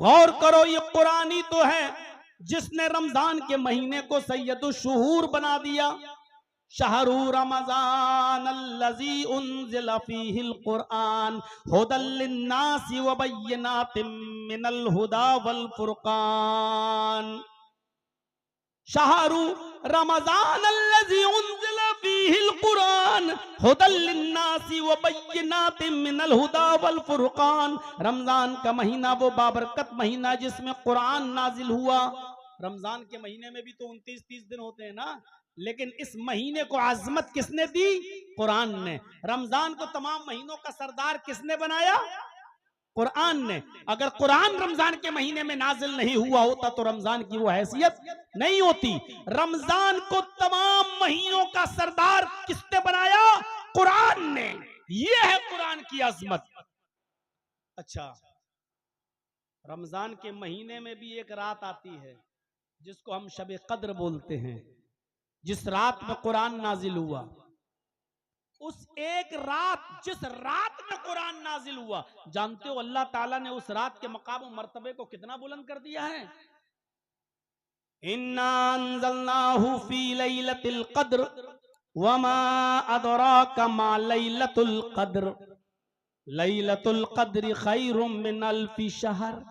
गौर करो, ये कुरान ही तो है जिसने रमजान के महीने को सैयदुल शुहूर बना दिया। शहरु रमजान अल्लज़ी उन्ज़िला फ़ीहिल कुरआन हुदल लिन्नासि व बय्यिनातिम मिनल हुदा वल फुरकान। शहरु रमजान अल्लज़ी उन्ज़िला फ़ीहिल कुरआन हुदल लिन्नासि व बय्यिनातिम मिनल हुदा वल फुरकान। रमजान का महीना वो बाबरकत महीना जिसमें कुरान नाजिल हुआ। रमजान के महीने में भी तो 29-30 दिन होते हैं ना, लेकिन इस महीने को आजमत किसने दी? कुरान ने। रमजान को तमाम महीनों का सरदार किसने बनाया? कुरान ने। अगर कुरान रमजान के महीने में नाजिल नहीं हुआ होता तो रमजान की वो हैसियत नहीं होती। रमजान को तमाम महीनों का सरदार किसने बनाया? कुरान ने। ये है कुरान की अजमत। अच्छा, रमजान के महीने में भी एक रात आती है जिसको हम शब कद्र बोलते हैं, जिस रात में कुरान नाजिल हुआ। उस एक रात, जिस रात में कुरान नाजिल हुआ, जानते हो अल्लाह ताला ने उस रात के मकाम और मर्तबे को कितना बुलंद कर दिया है? इन्ना अंज़लनाहु फी लैलतिल क़द्र वमा अदराका मा लैलतुल क़द्र लैलतुल क़द्रि खैरुम मिन अल्फि शहर।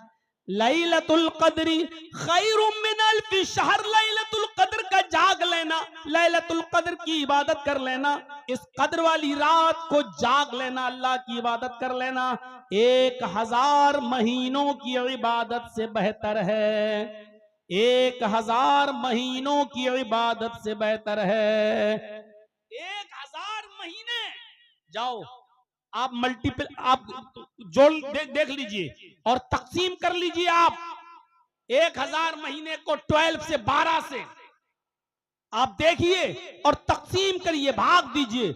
लैलतुल क़द्रि खैरुम मिन अल्फि शहर। लैलतुल क़द्र का जाग लेना, लैलतुल क़द्र की इबादत कर लेना, इस कद्र वाली रात को जाग लेना, अल्लाह की इबादत कर लेना 1000 महीनों की इबादत से बेहतर है। 1000 महीनों की इबादत से बेहतर है। 1000 महीने। जाओ आप मल्टीपल, आप जोड़ देख लीजिए और तकसीम कर लीजिए। आप 1000 महीने को 12 से 12 से आप देखिए और तकसीम करिए, भाग दीजिए।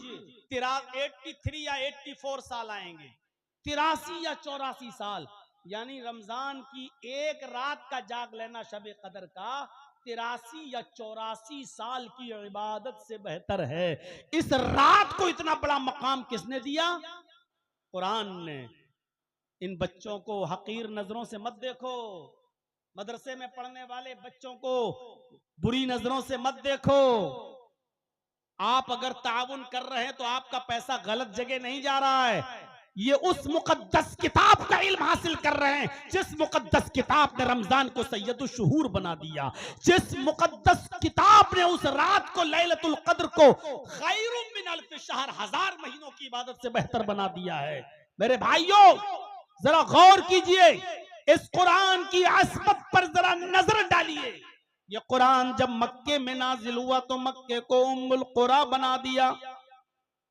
83 या 84 साल आएंगे, 83 या 84 साल। यानी रमजान की एक रात का जाग लेना शब कदर का 83 या 84 साल की इबादत से बेहतर है। इस रात को इतना बड़ा मकाम किसने दिया? कुरान ने। इन बच्चों को हकीर नजरों से मत देखो, मदरसे में पढ़ने वाले बच्चों को बुरी नजरों से मत देखो। आप अगर ताउन कर रहे हैं तो आपका पैसा गलत जगह नहीं जा रहा है। ये उस मुकद्दस किताब का इल्म हासिल कर रहे हैं जिस मुकद्दस किताब ने रमजान को सैयदुल शुहूर बना दिया, जिस मुकद्दस किताब ने उस रात को लैलतुल क़द्र को खैरुम मिन अल्फि शहर, 1000 महीनों की इबादत से बेहतर बना दिया है। मेरे भाइयों जरा गौर कीजिए, इस कुरान की अज़मत पर जरा नजर डालिए। ये कुरान जब मक्के में नाजिल हुआ तो मक्के को उम्मुल कुरा बना दिया।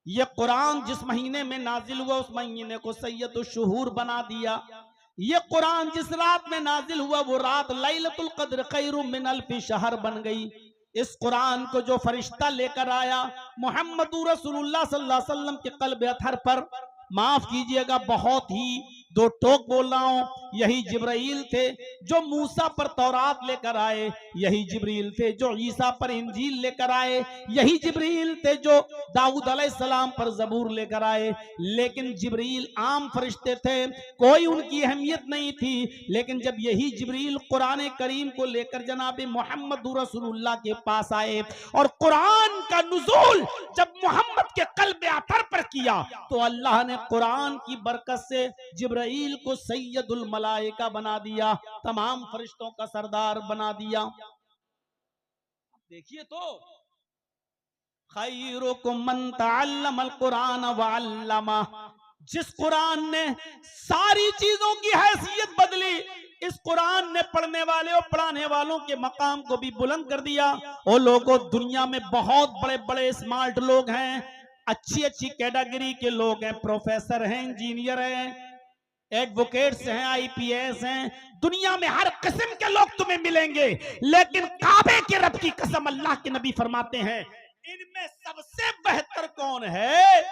ये कुरान जिस महीने में नाजिल हुआ उस महीने को सैयदुल शुहूर बना दिया। ये कुरान जिस रात में नाजिल हुआ वो रात लैलतुल क़द्र खैरुम मिन अल्फि शहर बन गई। इस कुरान को जो फरिश्ता लेकर आया मुहम्मदुर रसूलुल्लाह सल्लल्लाहु अलैहि वसल्लम के क़ल्ब अतहर पर, माफ कीजिएगा बहुत ही दो टोक बोल रहा हूं, यही जिब्राइल थे जो मूसा पर तौरात लेकर आए, यही जिब्रील थे जो ईसा पर इंजील लेकर आए, यही जिब्रील थे जो दाऊद अलैहिस्सलाम पर जबूर लेकर आए। लेकिन जिब्रील आम फरिश्ते थे, कोई उनकी अहमियत नहीं थी। लेकिन जब यही जिब्रील कुरान करीम को लेकर जनाब मुहम्मद रसूलुल्लाह के पास आए और कुरान का नुज़ूल जब मोहम्मद के क़ल्ब अतर पर किया तो अल्लाह ने कुरान की बरकत से जिब्राइल को सैयदुल मलाइका बना दिया, तमाम फरिश्तों का सरदार बना दिया। देखिए तो खैरुकुम मन तअल्लमल कुरान व अल्लमा, जिस कुरान ने सारी चीजों की हैसियत बदली, इस कुरान ने पढ़ने वाले और पढ़ाने वालों के मकाम को भी बुलंद कर दिया। और लोगों, दुनिया में बहुत बड़े बड़े स्मार्ट लोग हैं, अच्छी अच्छी कैटेगरी के लोग हैं, प्रोफेसर हैं, इंजीनियर हैं, एडवोकेट्स हैं, आईपीएस हैं, दुनिया में हर किस्म के लोग तुम्हें मिलेंगे। लेकिन काबे के रब की कसम, अल्लाह के नबी फरमाते हैं इनमें सबसे बेहतर कौन है?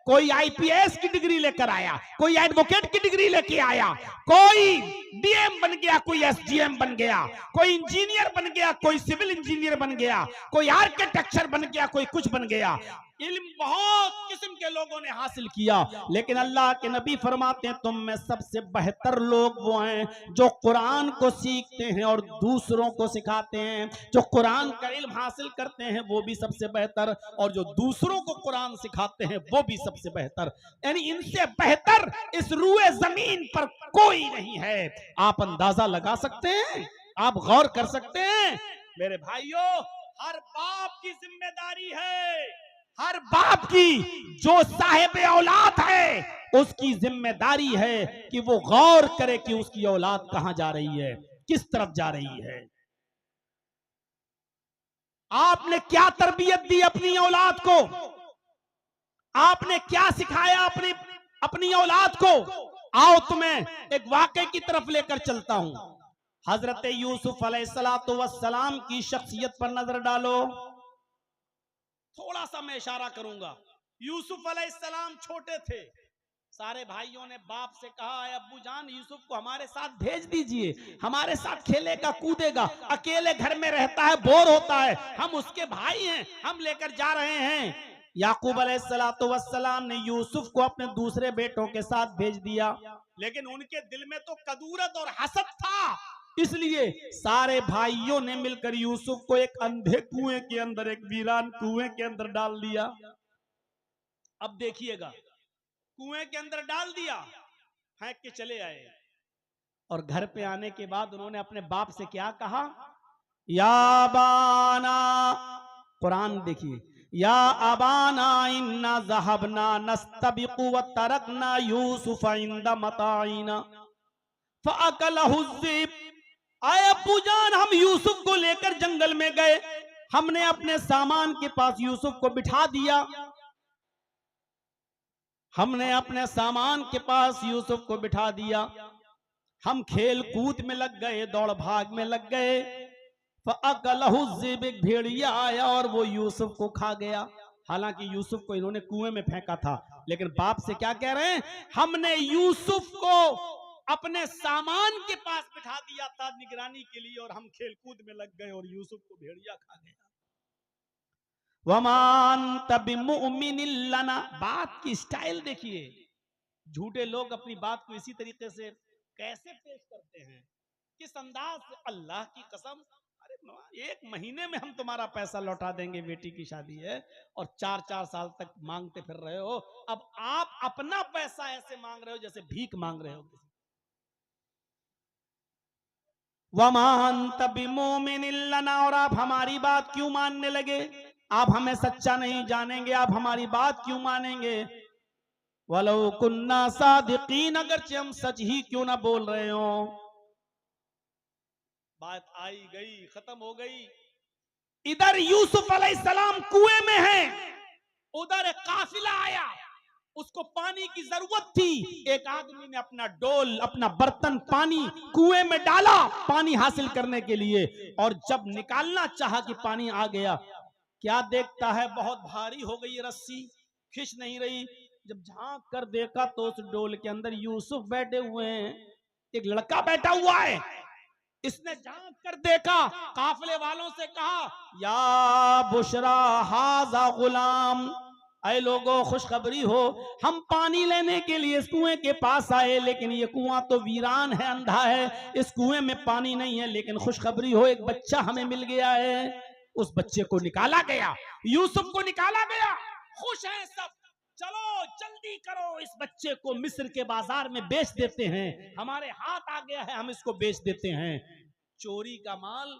कोई आईपीएस की डिग्री लेकर आया, कोई एडवोकेट की डिग्री लेके आया, कोई डीएम बन गया, कोई एसडीएम बन गया, कोई इंजीनियर बन गया, कोई सिविल इंजीनियर बन गया, कोई आर्किटेक्चर बन गया, कोई कुछ बन गया। इल्म बहुत किस्म के लोगों ने हासिल किया, लेकिन अल्लाह के नबी फरमाते हैं तुम में सबसे बेहतर लोग वो हैं जो कुरान को सीखते हैं और दूसरों को सिखाते हैं। जो कुरान का इल्म हासिल करते हैं वो भी सबसे बेहतर, और जो दूसरों को कुरान सिखाते हैं वो भी सबसे बेहतर। यानी इनसे बेहतर इस रूए जमीन पर कोई नहीं है। आप अंदाजा लगा सकते हैं, आप गौर कर सकते हैं मेरे भाइयों। हर बाप की जिम्मेदारी है, हर बाप की जो साहिब औलाद है उसकी जिम्मेदारी है कि वो गौर करे कि उसकी औलाद कहां जा रही है, किस तरफ जा रही है। आपने क्या तरबियत दी अपनी औलाद को, आपने क्या सिखाया अपनी अपनी औलाद को। आओ तुम्हें एक वाकये की तरफ लेकर चलता हूं। हजरत यूसुफ अलैहिस्सलातु वस्सलाम की शख्सियत पर नजर डालो। थोड़ा सा मैं इशारा करूंगा। यूसुफ अलैहिस्सलाम छोटे थे, सारे भाइयों ने बाप से कहा है अब्बू जान यूसुफ को हमारे साथ भेज दीजिए, हमारे साथ खेलेगा कूदेगा, अकेले घर में रहता है बोर होता है, हम उसके भाई हैं, हम लेकर जा रहे हैं। याकूब अलैहिस्सलातु वस्सलाम ने यूसुफ को अपने दूसरे बेटों के साथ भेज दिया, लेकिन उनके दिल में तो कदूरत और हसद था, इसलिए सारे भाइयों ने मिलकर यूसुफ को एक अंधे कुएं के अंदर, एक वीरान कुएं के अंदर डाल दिया। अब देखिएगा, कुएं के अंदर डाल दिया, फेंक के चले आए, और घर पे आने के बाद उन्होंने अपने बाप से क्या कहा, या बाना, कुरान देखिए, या अबाना इन्ना ज़हबना नस्तबिकु व तरकना यूसुफ इंदा मताइना फअकलहु ज़िब। आए अब्बू जान, हम यूसुफ को लेकर जंगल में गए, हमने अपने सामान के पास यूसुफ को बिठा दिया, हमने अपने सामान के पास यूसुफ को बिठा दिया, हम खेल कूद में लग गए, दौड़ भाग में लग गए। फअकलहु ज़िब, एक भेड़िया आया और वो यूसुफ को खा गया। हालांकि यूसुफ को इन्होंने कुएं में फेंका था, लेकिन बाप से क्या कह रहे हैं, हमने यूसुफ को अपने सामान के पास बिठा दिया था निगरानी के लिए, और हम खेल कूद में लग गए और यूसुफ को भेड़िया खा गया। वमान तबिमुमिनिन लना, बात की स्टाइल देखिए। झूठे लोग अपनी बात को इसी तरीके से कैसे पेश करते हैं, किस अंदाज से। अल्लाह की कसम, अरे 1 महीने में हम तुम्हारा पैसा लौटा देंगे, बेटी की शादी है, और 4-4 साल तक मांगते फिर रहे हो। अब आप अपना पैसा ऐसे मांग रहे हो जैसे भीख मांग रहे हो। वमान तबिमुमिनिन लना, और आप हमारी बात क्यों मानने लगे, आप हमें सच्चा नहीं जानेंगे, आप हमारी बात क्यों मानेंगे। वलो कुन्ना सादिकीन, अगरचे हम सच ही क्यों ना बोल रहे हो। बात आई गई, खत्म हो गई। इधर यूसुफ अलैहिस्सलाम कुएं में हैं, उधर एक काफिला आया, उसको पानी की जरूरत थी। एक आदमी ने अपना डोल, अपना बर्तन पानी कुएं में डाला पानी हासिल करने के लिए, और जब निकालना चाहा कि पानी आ गया, क्या देखता है बहुत भारी हो गई रस्सी, खिंच नहीं रही। जब झांक कर देखा तो उस डोल के अंदर यूसुफ बैठे हुए हैं, एक लड़का बैठा हुआ है। इसने झांक कर देखा, काफिले वालों से कहा, या बुशरा हाजा गुलाम, अरे लोगों खुशखबरी हो, हम पानी लेने के लिए इस कुएं के पास आए, लेकिन ये कुआं तो वीरान है, अंधा है, इस कुएं में पानी नहीं है, लेकिन खुशखबरी हो, एक बच्चा हमें मिल गया है। उस बच्चे को निकाला गया, यूसुफ को निकाला गया, खुश हैं सब, चलो जल्दी करो, इस बच्चे को मिस्र के बाजार में बेच देते हैं, हमारे हाथ आ गया है, हम इसको बेच देते हैं। चोरी का माल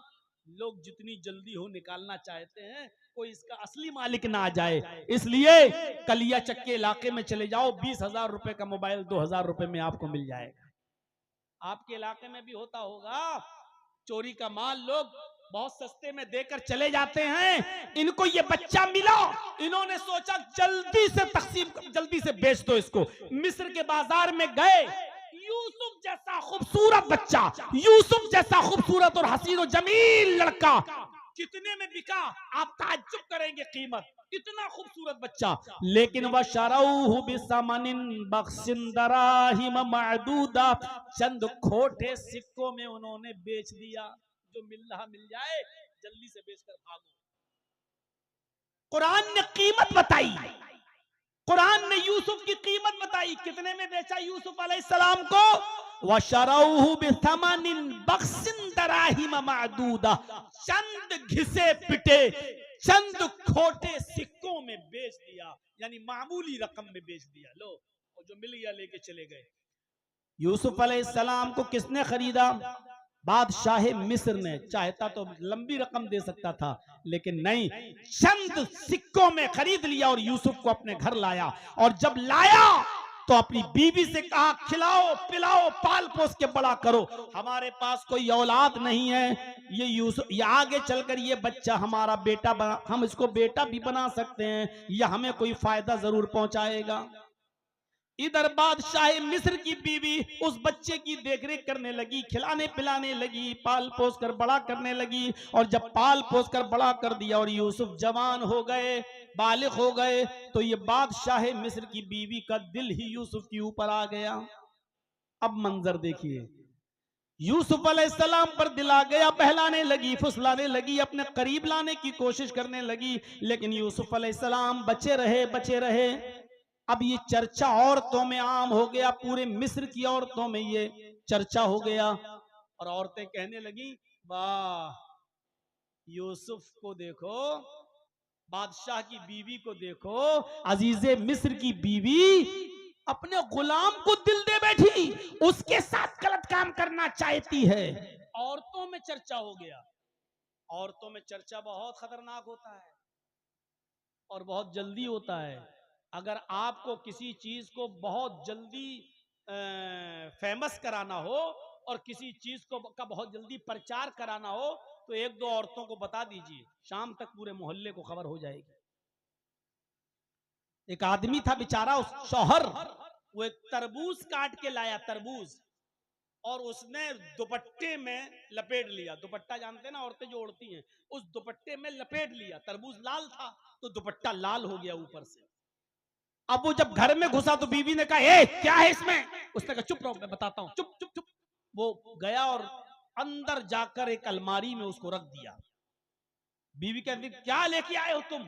लोग जितनी जल्दी हो निकालना चाहते हैं, कोई इसका असली मालिक ना आ जाए, इसलिए कलिया चक्के इलाके में चले जाओ, 20,000 रुपए का मोबाइल 2,000 रुपए में आपको मिल जाएगा। आपके इलाके में भी होता होगा, चोरी का माल लोग बहुत सस्ते में देकर चले जाते हैं। इनको ये बच्चा मिला, इन्होंने सोचा जल्दी से तकसीम, जल्दी से बेच दो इसको। मिस्र के बाजार में गए, यूसुफ जैसा खूबसूरत बच्चा, यूसुफ जैसा खूबसूरत और हसीन और जमील लड़का कितने में बिका, आप ताज्जुब करेंगे कीमत, इतना खूबसूरत बच्चा। लेकिन वह शरऊहु बिसमनिन बख्सिन दराहिम मअदूदा, चंद खोटे सिक्कों में उन्होंने बेच दिया। जो मिल रहा मिल जाए, जल्दी से बेचकर भागो। कुरान ने कीमत बताई, कुरान ने यूसुफ की कीमत बताई। कितने में बेचा यूसुफ अलैहिस्सलाम को? वशरऊहु बिथमनिन बख्सिन दराहिम मादूदा, चंद घिसे पिटे, चंद खोटे सिक्कों में बेच दिया, यानी मामूली रकम में बेच दिया। लो, और जो मिल गया लेके चले गए। यूसुफ अलैहिस्सलाम को किसने खरीदा? बादशाह मिस्र ने। चाहता तो लंबी रकम दे सकता था, लेकिन नहीं, चंद सिक्कों में खरीद लिया और यूसुफ को अपने घर लाया। और जब लाया तो अपनी बीवी से कहा, खिलाओ पिलाओ पाल पोस के बड़ा करो, हमारे पास कोई औलाद नहीं है, ये यूसुफ, ये आगे चलकर ये बच्चा हमारा बेटा बना, हम इसको बेटा भी बना सकते हैं, यह हमें कोई फायदा जरूर पहुंचाएगा। इधर बादशाह मिस्र की बीवी उस बच्चे की देखरेख करने लगी, खिलाने पिलाने लगी, पाल पोस कर बड़ा करने लगी। और जब पाल पोस कर बड़ा कर दिया और यूसुफ जवान हो गए, बालिग हो गए, तो ये बादशाह मिस्र की बीवी का दिल ही यूसुफ के ऊपर आ गया। अब मंजर देखिए, यूसुफ अलैहिस्सलाम पर दिल आ गया, बहलाने लगी, फुसलाने लगी, अपने करीब लाने की कोशिश करने लगी, लेकिन यूसुफ अलैहिस्सलाम बचे रहे, बचे रहे। अब ये चर्चा औरतों में आम हो गया, पूरे मिस्र की औरतों में ये चर्चा हो गया। और औरतें कहने लगी, वाह, यूसुफ को देखो, बादशाह की बीवी को देखो, अजीजे मिस्र की बीवी अपने गुलाम को दिल दे बैठी, उसके साथ गलत काम करना चाहती है। औरतों में चर्चा हो गया। औरतों में चर्चा बहुत खतरनाक होता है और बहुत जल्दी होता है। अगर आपको किसी चीज को बहुत जल्दी फेमस कराना हो और किसी चीज को का बहुत जल्दी प्रचार कराना हो, तो एक दो औरतों को बता दीजिए, शाम तक पूरे मोहल्ले को खबर हो जाएगी। एक आदमी था बेचारा, उस शौहर, वो एक तरबूज काट के लाया, तरबूज, और उसने दुपट्टे में लपेट लिया। दुपट्टा जानते हैं ना, औरतें जो ओढ़ती हैं, उस दुपट्टे में लपेट लिया। तरबूज लाल था तो दुपट्टा लाल हो गया ऊपर से। अब वो जब घर में घुसा तो बीवी ने कहा, ए क्या है इसमें? उसने कहा, चुप रहो, मैं बताता हूं, चुप चुप चुप। वो गया और अंदर जाकर एक अलमारी में उसको रख दिया। बीवी कहती, क्या लेके आए हो तुम?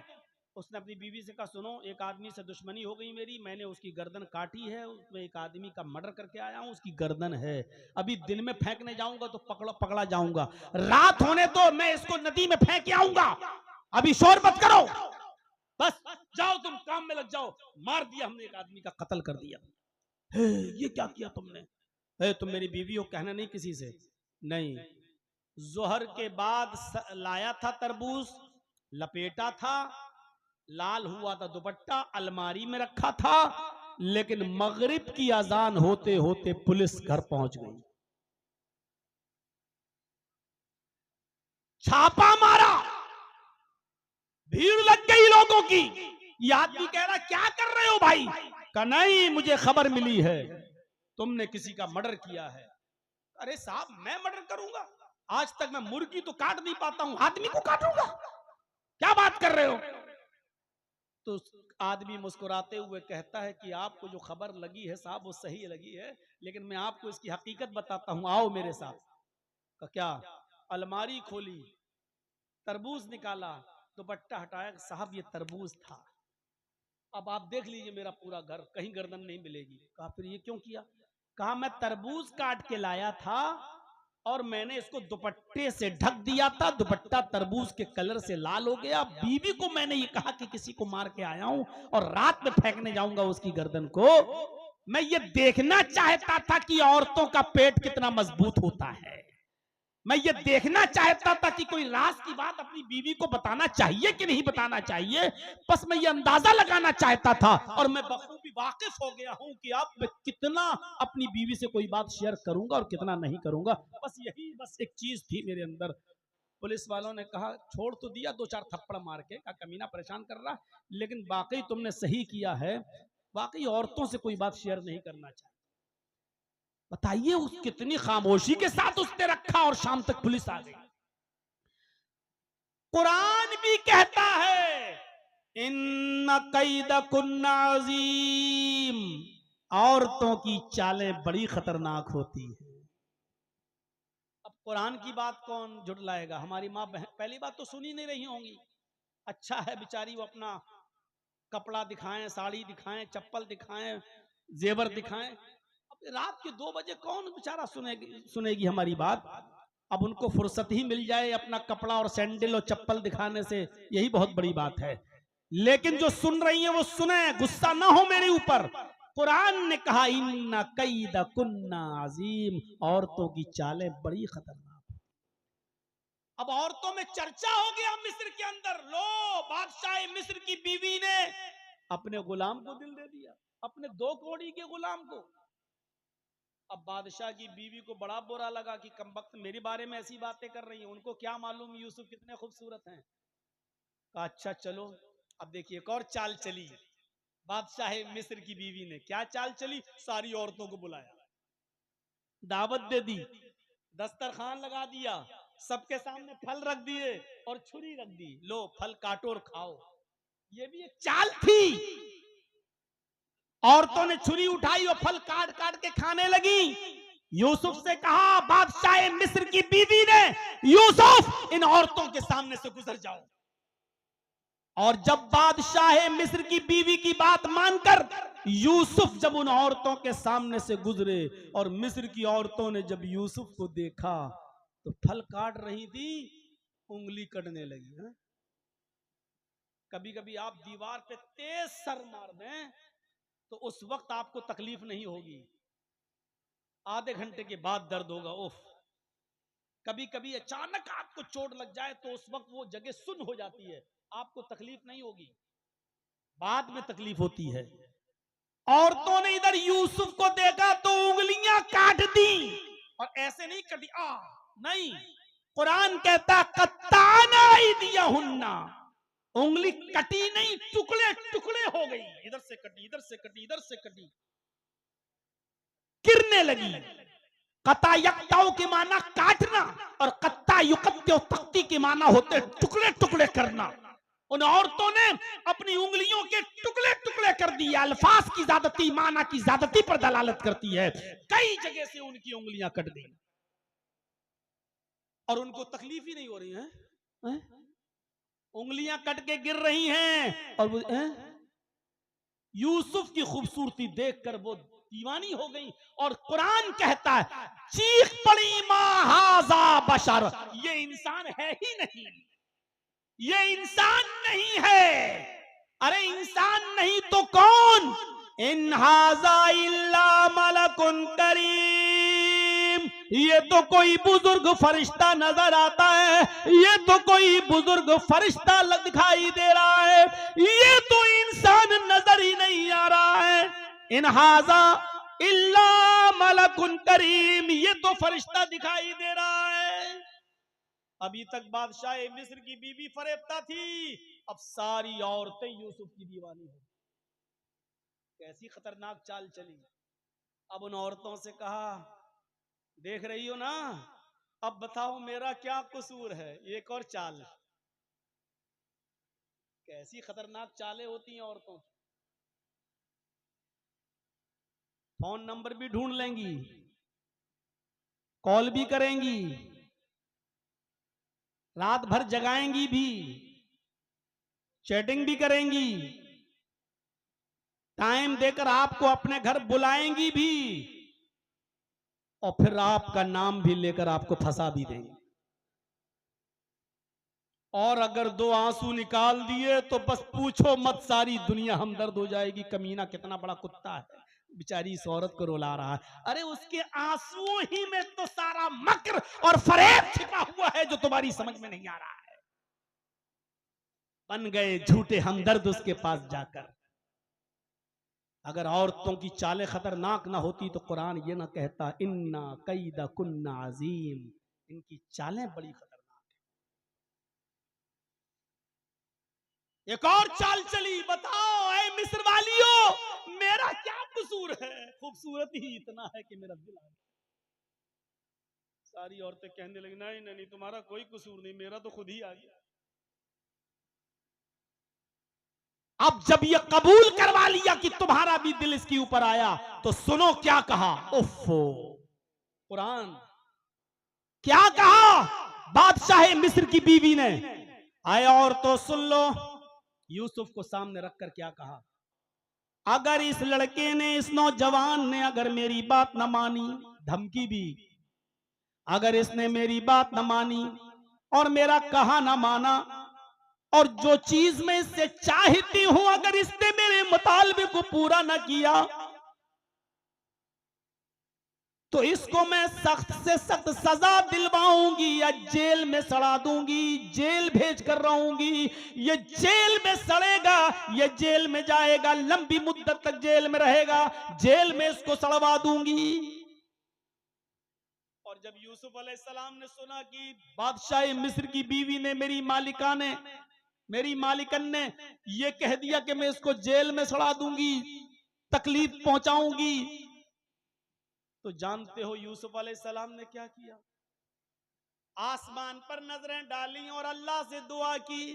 उसने अपनी बीवी से कहा, सुनो, एक आदमी से दुश्मनी हो गई मेरी, मैंने उसकी गर्दन काटी है, उसमें एक आदमी का मर्डर करके आया हूं, उसकी गर्दन है, अभी दिन में फेंकने जाऊंगा तो पकड़ा जाऊंगा, रात होने दो, मैं इसको नदी में फेंक आऊंगा, अभी शोर मत करो, बस जाओ, तुम काम में लग जाओ। मार दिया हमने, एक आदमी का कत्ल कर दिया। ये क्या किया तुमने? तुम मेरी बीवी हो, कहना नहीं किसी से। नहीं, जोहर के बाद लाया था तरबूज, लपेटा था, लाल हुआ था दुपट्टा, अलमारी में रखा था, लेकिन मगरिब की अजान होते होते पुलिस घर पहुंच गई, छापा मारा, भीड़ लग गई लोगों की। ये आदमी कह रहा, क्या कर रहे हो भाई? कहा, नहीं, मुझे खबर मिली है तुमने किसी का मर्डर किया है। अरे साहब, मैं मर्डर करूंगा? आज तक मैं मुर्गी तो काट नहीं पाता हूं, आदमी को काटूंगा? क्या बात कर रहे हो? तो आदमी मुस्कुराते हुए कहता है कि आपको जो खबर लगी है साहब, वो सही लगी है, लेकिन मैं आपको इसकी हकीकत बताता हूं, आओ मेरे साथ। का क्या? अलमारी खोली, तरबूज निकाला, दुपट्टा हटाया, साहब ये तरबूज था। अब आप देख लीजिए मेरा पूरा घर, कहीं गर्दन नहीं मिलेगी। कहा, फिर ये क्यों किया? कहा, मैं तरबूज काट के लाया था और मैंने इसको दुपट्टे से ढक दिया था, दुपट्टा तरबूज के कलर से लाल हो गया। बीवी को मैंने ये कहा कि किसी को मार के आया हूं और रात में फेंकने जाऊंगा उसकी गर्दन को। मैं ये देखना चाहता था कि औरतों का पेट कितना मजबूत होता है। मैं ये देखना चाहता था कि कोई राज की बात अपनी बीवी को बताना चाहिए कि नहीं बताना चाहिए। बस मैं ये अंदाजा लगाना चाहता था, और मैं बखूबी वाकिफ हो गया हूं कि अब मैं कितना अपनी बीवी से कोई बात शेयर करूंगा और कितना नहीं करूंगा। बस एक चीज थी मेरे अंदर। पुलिस वालों ने कहा, छोड़ तो दिया, दो चार थप्पड़ मार के, का कमीना परेशान कर रहा, लेकिन वाकई तुमने सही किया है, वाकई औरतों से कोई बात शेयर नहीं करना चाहिए। बताइए, उस कितनी खामोशी के साथ उसने रखा और शाम तक पुलिस आ गई। कुरान भी कहता है, इन्ना कैदकुन्ना अज़ीम, औरतों की चालें बड़ी खतरनाक होती है। अब कुरान की बात कौन झुटलाएगा? हमारी माँ बहन पहली बात तो सुनी नहीं रही होंगी, अच्छा है बेचारी, वो अपना कपड़ा दिखाएं, साड़ी दिखाएं, चप्पल दिखाएं, जेवर दिखाएं। अब रात के 2 बजे कौन बेचारा सुनेगी हमारी बात। अब उनको फुर्सत ही मिल जाए अपना कपड़ा और सैंडल और चप्पल दिखाने से, यही बहुत बड़ी बात है। लेकिन जो सुन रही हैं वो सुने, गुस्सा ना हो मेरे ऊपर। कुरान ने कहा इन्ना कैद कुन्ना अजीम, औरतों की चालें बड़ी खतरनाक। अब औरतों में चर्चा हो गया मिस्र के अंदर। लो, बादशाह मिस्र की बीवी ने अपने गुलाम को दिल दे दिया, अपने 2 कौड़ी के गुलाम को। अब बादशाह की बीवी को बड़ा बुरा लगा कि कमबख्त मेरे बारे में ऐसी बातें कर रही हैं, उनको क्या मालूम यूसुफ कितने खूबसूरत हैं। कहा अच्छा चलो। अब देखिए एक और चाल चली बादशाह मिस्र की बीवी ने। क्या चाल चली? सारी औरतों को बुलाया, दावत दे दी, दस्तरखान लगा दिया, सबके सामने फल रख दिए और छुरी रख दी, लो फल काटो और खाओ। ये भी एक चाल थी। औरतों ने छुरी उठाई और फल काट काट के खाने लगी। यूसुफ से कहा बादशाह मिस्र की बीवी ने, यूसुफ इन औरतों के सामने से गुजर जाओ। और जब बादशाह मिस्र की बीवी की बात मानकर यूसुफ जब उन औरतों के सामने से गुजरे, और मिस्र की औरतों ने जब यूसुफ को देखा तो फल काट रही थी, उंगली कटने लगी है? कभी कभी आप दीवार पे तेज सर मार दें तो उस वक्त आपको तकलीफ नहीं होगी, आधे घंटे के बाद दर्द होगा। उफ। कभी कभी अचानक आपको चोट लग जाए तो उस वक्त वो जगह सुन्न हो जाती है, आपको तकलीफ नहीं होगी, बाद में तकलीफ होती है। औरतों ने इधर यूसुफ को देखा तो उंगलियां काट दी, और ऐसे नहीं कटी नहीं, कुरान कहता कत्ताना दिया हुन्ना, उंगली कटी नहीं, टुकड़े टुकड़े हो गई, इधर से कटी, इधर से कटी, इधर से कटी, गिरने लगी। कता यक्ताओं के माना काटना, और कत्ता युकत्यो तख्ती के माना होते टुकड़े टुकड़े करना। उन औरतों ने अपनी उंगलियों के टुकड़े टुकड़े कर दिए। अल्फाज की ज्यादती माना की ज्यादती पर दलालत करती है। कई जगह से उनकी उंगलियां कट गई और उनको तकलीफ ही नहीं हो रही है? उंगलियां कट के गिर रही हैं, और वो यूसुफ की खूबसूरती देखकर वो दीवानी हो गई। और कुरान कहता है चीख पड़ी मां हाजा बशर, ये इंसान है ही नहीं, ये इंसान नहीं है। अरे इंसान नहीं तो कौन? इन हाजा इल्ला मलकुन करीम, ये तो कोई बुजुर्ग फरिश्ता नजर आता है, ये तो कोई बुजुर्ग फरिश्ता दिखाई दे रहा है, ये तो इंसान नजर ही नहीं आ रहा है। इन हाजा इल्ला मलकुन करीम, ये तो फरिश्ता दिखाई दे रहा है। अभी तक बादशाह मिस्र की बीवी फरेबता थी, अब सारी औरतें यूसुफ की दीवानी हो। कैसी खतरनाक चाल चली। अब उन औरतों से कहा देख रही हो ना, अब बताओ मेरा क्या कसूर है। एक और चाल, कैसी खतरनाक चालें होती हैं औरतों। फोन नंबर भी ढूंढ लेंगी, कॉल भी करेंगी, रात भर जगाएंगी भी, चैटिंग भी करेंगी, टाइम देकर आपको अपने घर बुलाएंगी भी, और फिर आपका नाम भी लेकर आपको फंसा भी देंगे। और अगर 2 आंसू निकाल दिए तो बस पूछो मत, सारी दुनिया हमदर्द हो जाएगी। कमीना कितना बड़ा कुत्ता है, बेचारी इस औरत को रुला रहा है। अरे उसके आंसुओं ही में तो सारा मक्र और फरेब छिपा हुआ है जो तुम्हारी समझ में नहीं आ रहा है। बन गए झूठे हमदर्द उसके पास जाकर। अगर औरतों की चालें खतरनाक ना होती तो कुरान ये ना कहता इन्ना कैदा कुन्ना अजीम, इनकी चालें बड़ी खतरनाक है। एक और चाल चली, बताओ ऐ मिस्र वालियों मेरा क्या कसूर है, खूबसूरत ही इतना है कि मेरा दिल आ गया। सारी औरतें कहने लगी नहीं नहीं तुम्हारा कोई कसूर नहीं, मेरा तो खुद ही आ गया। अब जब ये कबूल करवा लिया कि तुम्हारा भी दिल इसके ऊपर आया तो सुनो क्या कहा। उफ़्फ़ो, कुरान क्या कहा बादशाह मिस्र की बीवी ने। आए और तो सुन लो, यूसुफ को सामने रखकर क्या कहा, अगर इस लड़के ने, इस नौजवान ने अगर मेरी बात न मानी, धमकी भी, अगर इसने मेरी बात न मानी और मेरा कहा न माना, और जो चीज मैं इससे चाहती हूं अगर इसने मेरे मुतालबे को पूरा न किया, तो इसको मैं सख्त से सख्त सजा दिलवाऊंगी या जेल में सड़ा दूंगी, जेल भेज कर रहूंगी, ये जेल में सड़ेगा, ये जेल में जाएगा, लंबी मुद्दत तक जेल में रहेगा, जेल में इसको सड़वा दूंगी। और जब यूसुफ अलैहिस्सलाम ने सुना कि बादशाह मिस्र की बीवी ने, मेरी मालिका ने, मेरी मालिकन ने ये कह दिया कि मैं इसको जेल में सड़ा दूंगी, तकलीफ पहुंचाऊंगी, तो जानते हो यूसुफ अलैहिस्सलाम ने क्या किया, आसमान पर नजरें डाली और अल्लाह से दुआ की।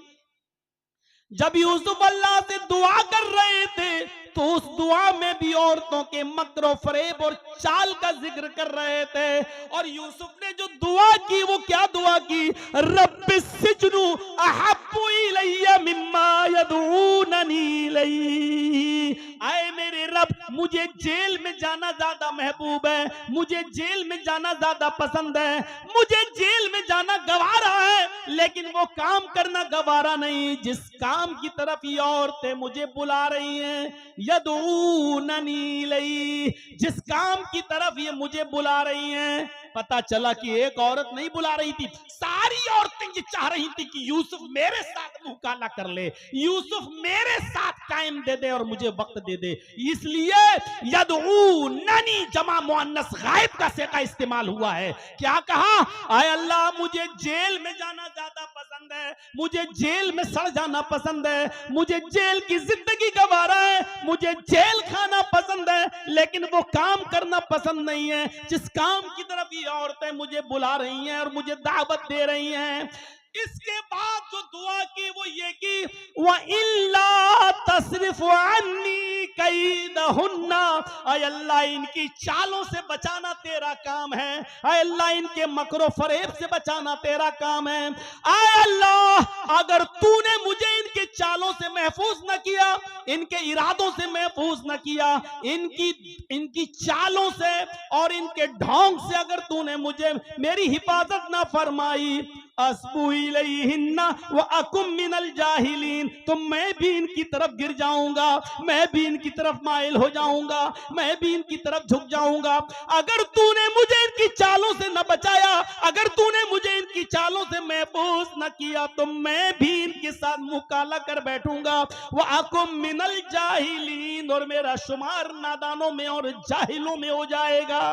जब यूसुफ अल्लाह से दुआ कर रहे थे तो उस दुआ में भी औरतों के मक्र और फरेब और चाल का जिक्र कर रहे थे। और यूसुफ ने जो दुआ की वो क्या दुआ की, रब्बिस सिजनु अहब्बु इलैया मिम्मा यदऊननी इलैहि, आए मेरे रब, मुझे जेल में जाना ज्यादा महबूब है, मुझे जेल में जाना ज्यादा पसंद है, मुझे जेल में जाना गवारा है, लेकिन वो काम करना गवारा नहीं जिस काम की तरफ ये औरतें मुझे बुला रही हैं, यदऊननी इलैहि, जिस काम की तरफ ये मुझे बुला रही हैं। पता चला कि एक औरत नहीं बुला रही थी, सारी औरतें ये चाह रही थी कि यूसुफ मेरे साथ मुंह काला कर ले, यूसुफ मेरे साथ टाइम दे दे और मुझे वक्त दे दे, इसलिए यदऊननी जमा मुअन्नस गायब का सेका इस्तेमाल हुआ है। क्या कहा, आए अल्लाह मुझे जेल में जाना ज्यादा पसंद है, मुझे जेल में सड़ जाना पसंद है, मुझे जेल की जिंदगी गवारा है, मुझे जेल खाना पसंद है, लेकिन वो काम करना पसंद नहीं है जिस काम की तरफ ये औरतें मुझे बुला रही हैं और मुझे दावत दे रही हैं। इसके बाद जो दुआ की वो ये की, व इल्ला तसरिफ अन्नी कैदहुन्ना, आय अल्लाह इनकी चालों से बचाना तेरा काम है, आय अल्लाह इनके मकरो फरेब से बचाना तेरा काम है। आय अल्लाह अगर तूने मुझे इनके चालों से महफूज न किया, इनके इरादों से महफूज न किया, इनकी चालों से और इनके ढोंग से अगर तूने मुझे मेरी हिफाजत ना फरमाई, अस्बू इलैहिन्ना व अकुम मिनल जाहिलीन, तो मैं भी इनकी तरफ गिर जाऊंगा, मैं भी इनकी तरफ माइल हो जाऊंगा, मैं भी इनकी तरफ झुक जाऊंगा। अगर तूने मुझे इनकी चालों से न बचाया, अगर तूने मुझे इनकी चालों से महफूज न किया, तो मैं भी इनके साथ मुंह काला कर बैठूंगा। व अकुम मिनल जाहिलीन, और मेरा शुमार नादानों में और जाहिलों में हो जाएगा।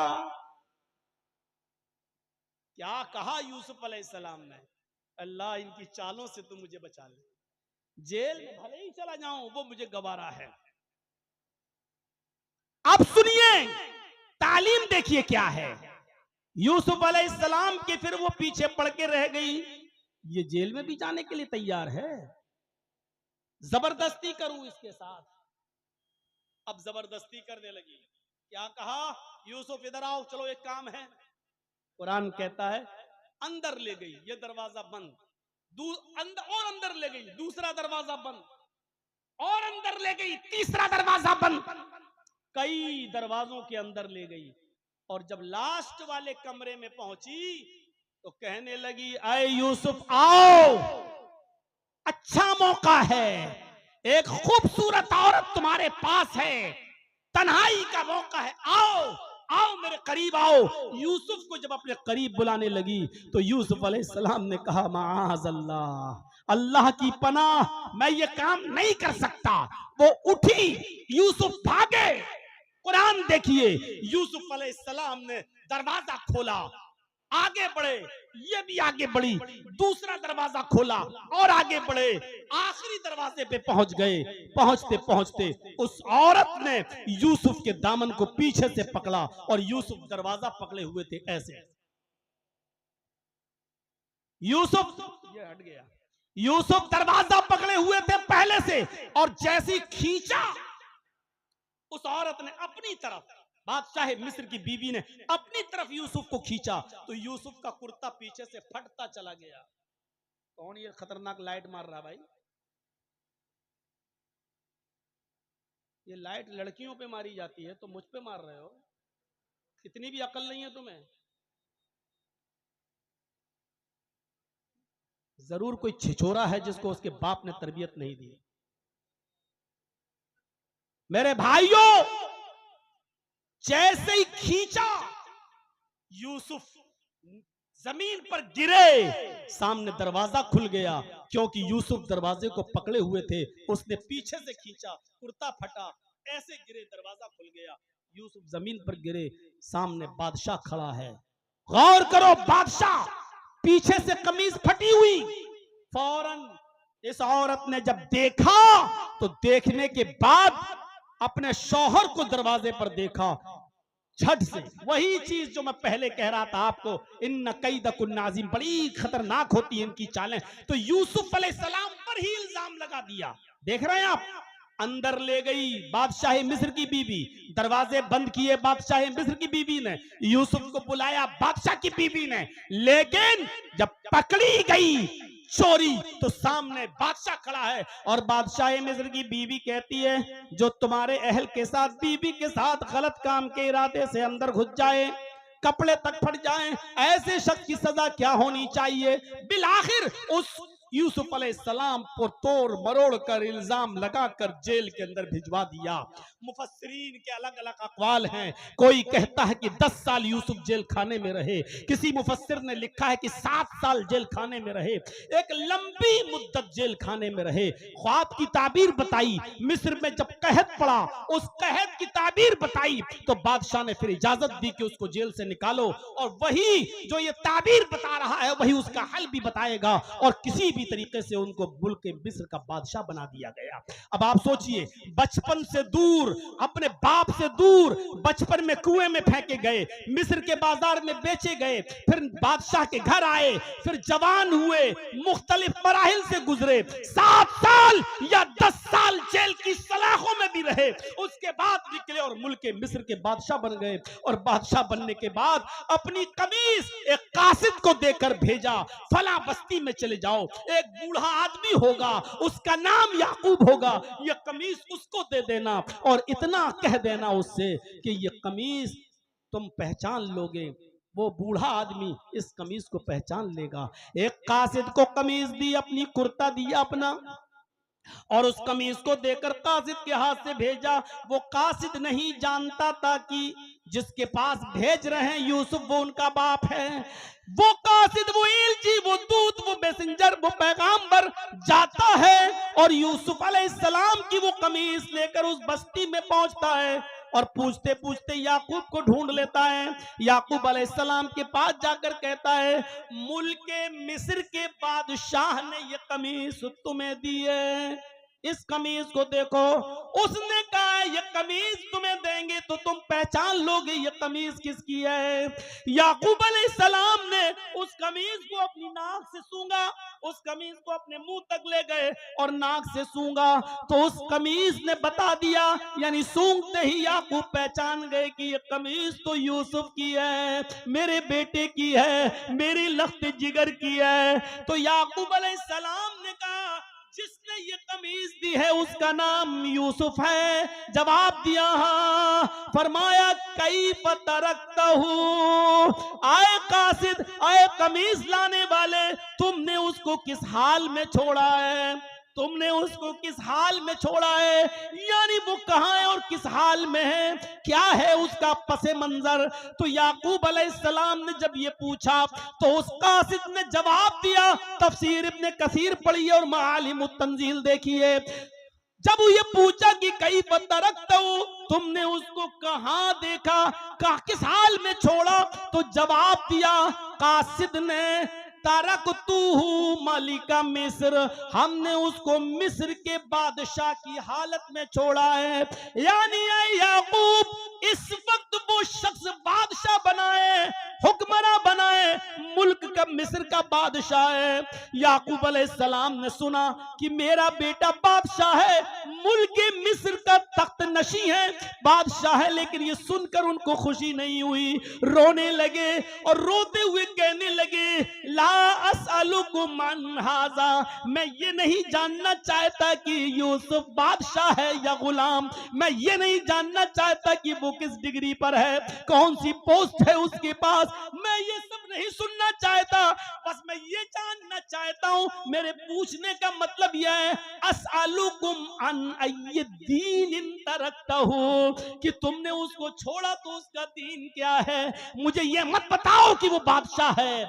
क्या कहा यूसुफ अलैहिस्सलाम ने, अल्लाह इनकी चालों से तू मुझे बचा ले, जेल में भले ही चला जाऊं वो मुझे गवारा है। अब सुनिए, तालीम देखिए क्या है। यूसुफ अलैहिस्सलाम के फिर वो पीछे पड़ के रह गई, ये जेल में भी जाने के लिए तैयार है, जबरदस्ती करूं इसके साथ। अब जबरदस्ती करने लगी। क्या कहा, यूसुफ इधर आओ, चलो एक काम है। कुरान कहता है अंदर ले गई, ये दरवाजा बंद, और अंदर ले गई, दूसरा दरवाजा बंद, और अंदर ले गई, तीसरा दरवाजा बंद, कई दरवाजों के अंदर ले गई। और जब लास्ट वाले कमरे में पहुंची तो कहने लगी, आए यूसुफ आओ, अच्छा मौका है, एक खूबसूरत औरत तुम्हारे पास है, तन्हाई का मौका है, आओ आओ मेरे करीब आओ। यूसुफ को जब अपने करीब बुलाने लगी तो यूसुफ अलैहिस्सलाम ने कहा, माअज़ल्लाह, अल्लाह की पनाह, मैं ये काम नहीं कर सकता। वो उठी, यूसुफ भागे। कुरान देखिए, यूसुफ अलैहिस्सलाम ने दरवाजा खोला, आगे बढ़े, ये भी आगे बढ़ी, दूसरा दरवाजा खोला और आगे बढ़े, आखिरी दरवाजे पे पहुंच गए। पहुंचते पहुंचते उस औरत ने यूसुफ के दामन को पीछे से पकड़ा और यूसुफ दरवाजा पकड़े हुए थे ऐसे। यूसुफ, ये हट गया, यूसुफ दरवाजा पकड़े हुए थे पहले से, और जैसी खींचा उस औरत ने अपनी तरफ, बादशाह मिस्र की बीवी ने अपनी तरफ यूसुफ को खींचा तो यूसुफ का कुर्ता पीछे से फटता चला गया। कौन ये खतरनाक लाइट मार रहा भाई? ये लाइट लड़कियों पे मारी जाती है, तो मुझ पे मार रहे हो? इतनी भी अकल नहीं है तुम्हें? जरूर कोई छिछोरा है जिसको उसके बाप ने तरबियत नहीं दी। मेरे भाइयों, जैसे ही खींचा यूसुफ जमीन पर गिरे, सामने दरवाजा खुल गया, क्योंकि यूसुफ दरवाजे को पकड़े हुए थे। उसने पीछे से खींचा, कुर्ता फटा, ऐसे गिरे, दरवाजा खुल गया, यूसुफ जमीन पर गिरे, सामने बादशाह खड़ा है। गौर करो, बादशाह, पीछे से कमीज फटी हुई। फौरन इस औरत ने जब देखा तो देखने के बाद अपने शौहर को दरवाजे पर देखा, झट से वही चीज जो मैं पहले कह रहा था आपको, इन्न कैदकुन नाज़िम, बड़ी खतरनाक होती है इनकी चालें। तो यूसुफ अलैहिस्सलाम पर ही इल्जाम लगा दिया। देख रहे हैं आप, अंदर ले गई बादशाह मिस्र की बीवी, दरवाजे बंद किए बादशाह मिस्र की बीवी ने, यूसुफ को बुलाया बादशाह की बीवी ने, लेकिन जब पकड़ी गई चोरी तो सामने बादशाह खड़ा है। और बादशाह मिस्र की बीवी कहती है, जो तुम्हारे अहल के साथ, बीवी के साथ गलत काम के इरादे से अंदर घुस जाए, कपड़े तक फट जाएं, ऐसे शख्स की सजा क्या होनी चाहिए? बिलाखिर उस यूसुफ अलैहिस्सलाम को तोड़ मरोड़ कर इल्जाम लगाकर जेल के अंदर भिजवा दिया। मुफस्सिरीन के अलग अलग अक़वाल हैं। कोई कहता है कि 10 साल यूसुफ जेल खाने में रहे, किसी मुफस्सिर ने लिखा है कि 7 साल जेल खाने में रहे, एक लंबी मुद्दत जेल खाने में रहे। ख्वाब की ताबीर बताई, मिस्र में जब कहत पड़ा, उस कहत की ताबीर बताई तो बादशाह ने फिर इजाजत दी कि उसको जेल से निकालो, और वही जो ये ताबीर बता रहा है वही उसका हल भी बताएगा, और किसी भी तरीके से उनको मुल्क मिस्र का बादशाह बना दिया गया। अब आप सोचिए, बचपन से दूर, अपने बाप से दूर, बचपन में कुएं में फेंके गए, मिस्र के बाजार में बेचे गए, फिर बादशाह के घर आए, फिर जवान हुए, मुख्तलिफ मराहिल से गुजरे, 7 साल या 10 साल जेल की सलाखों में भी रहे, उसके बाद निकले और मुल्क मिस्र के बादशाह बन गए। और बादशाह बनने के बाद अपनी कमीज एक कासिद को देकर भेजा, फला बस्ती में चले जाओ, एक बूढ़ा आदमी होगा, उसका नाम याकूब होगा, ये कमीज उसको दे देना, और इतना कह देना उससे कि ये कमीज तुम पहचान लोगे, वो बूढ़ा आदमी इस कमीज को पहचान लेगा। एक कासिद को कमीज दी, अपनी कुर्ता दिया अपना, और उस कमीज को देकर कासिद के हाथ से भेजा। वो कासिद नहीं जानता था कि जिसके पास भेज रहे हैं यूसुफ, वो उनका बाप है। वो कासिद, वो एलजी, वो दूत, वो मैसेंजर, वो पैगाम्बर जाता है और यूसुफ अलैहिस्सलाम की वो कमीज लेकर उस बस्ती में पहुंचता है, और पूछते पूछते याकूब को ढूंढ लेता है। याकूब अलैहिस्सलाम के पास जाकर कहता है, मुल्क मिस्र के बादशाह ने ये कमीज तुम्हें दी है, इस कमीज को देखो। उसने कहा, ये कमीज तुम्हें देंगे तो तुम पहचान लोगे ये कमीज किसकी है। याकूब अलैहिस्सलाम ने उस कमीज को अपनी नाक से सूंघा, उस कमीज को अपने मुंह तक ले गए और नाक से सूंघा, तो उस कमीज ने बता दिया, यानी सूंघते ही याकूब पहचान गए कि ये कमीज तो यूसुफ की है, मेरे बेटे की है, मेरी लख्त जिगर की है। तो याकूब अलैहिस्सलाम ने कहा, जिसने ये कमीज दी है उसका नाम यूसुफ है। जवाब दिया हाँ। फरमाया, कैफ तरकतहू, आए कासिद, आए कमीज लाने वाले, तुमने उसको किस हाल में छोड़ा है, तुमने उसको किस हाल में छोड़ा है, यानी वो कहाँ है और किस हाल में है, क्या है उसका पसे मंजर। तो याकूब अलैहिस्सलाम ने जब ये पूछा तो उस कासिद ने जवाब दिया, तफसीर इब्ने कसीर पढ़िए और मालिम तंजील देखिए। जब ये पूछा कि कैफ तरकतहू, तुमने उसको कहाँ देखा, किस हाल में छोड़ा, तो जवाब दिया कासिद ने, तरकतुहू मलिका मिस्र, हमने उसको मिस्र के बादशाह की हालत में छोड़ा है। यानी याकूब, इस वक्त वो शख्स बादशाह बनाए, हुक्मरान बनाए, मुल्क का मिस्र का बादशाह है। याकूब अलैहिस्सलाम ने सुना कि मेरा बेटा बादशाह है, मुल्क मिस्र का तख्त नशी है, बादशाह है, लेकिन ये सुनकर उनको खुशी नहीं हुई, रोने लगे और रोते हुए कहने लगे, ला असअलुकुम अन हाजा, मैं ये नहीं जानना चाहता कि यूसुफ बादशाह है या गुलाम, मैं ये नहीं जानना चाहता कि वो किस डिग्री पर है, कौन सी पोस्ट है उसके पास, मैं ये सब नहीं सुनना चाहता। बस मैं ये जानना चाहता हूं, मेरे पूछने का मतलब यह है असअलुकुम अन अय्य दीन तरक्तहु, कि तुमने उसको छोड़ा तो उसका दीन क्या है। मुझे ये मत बताओ कि वो बादशाह है,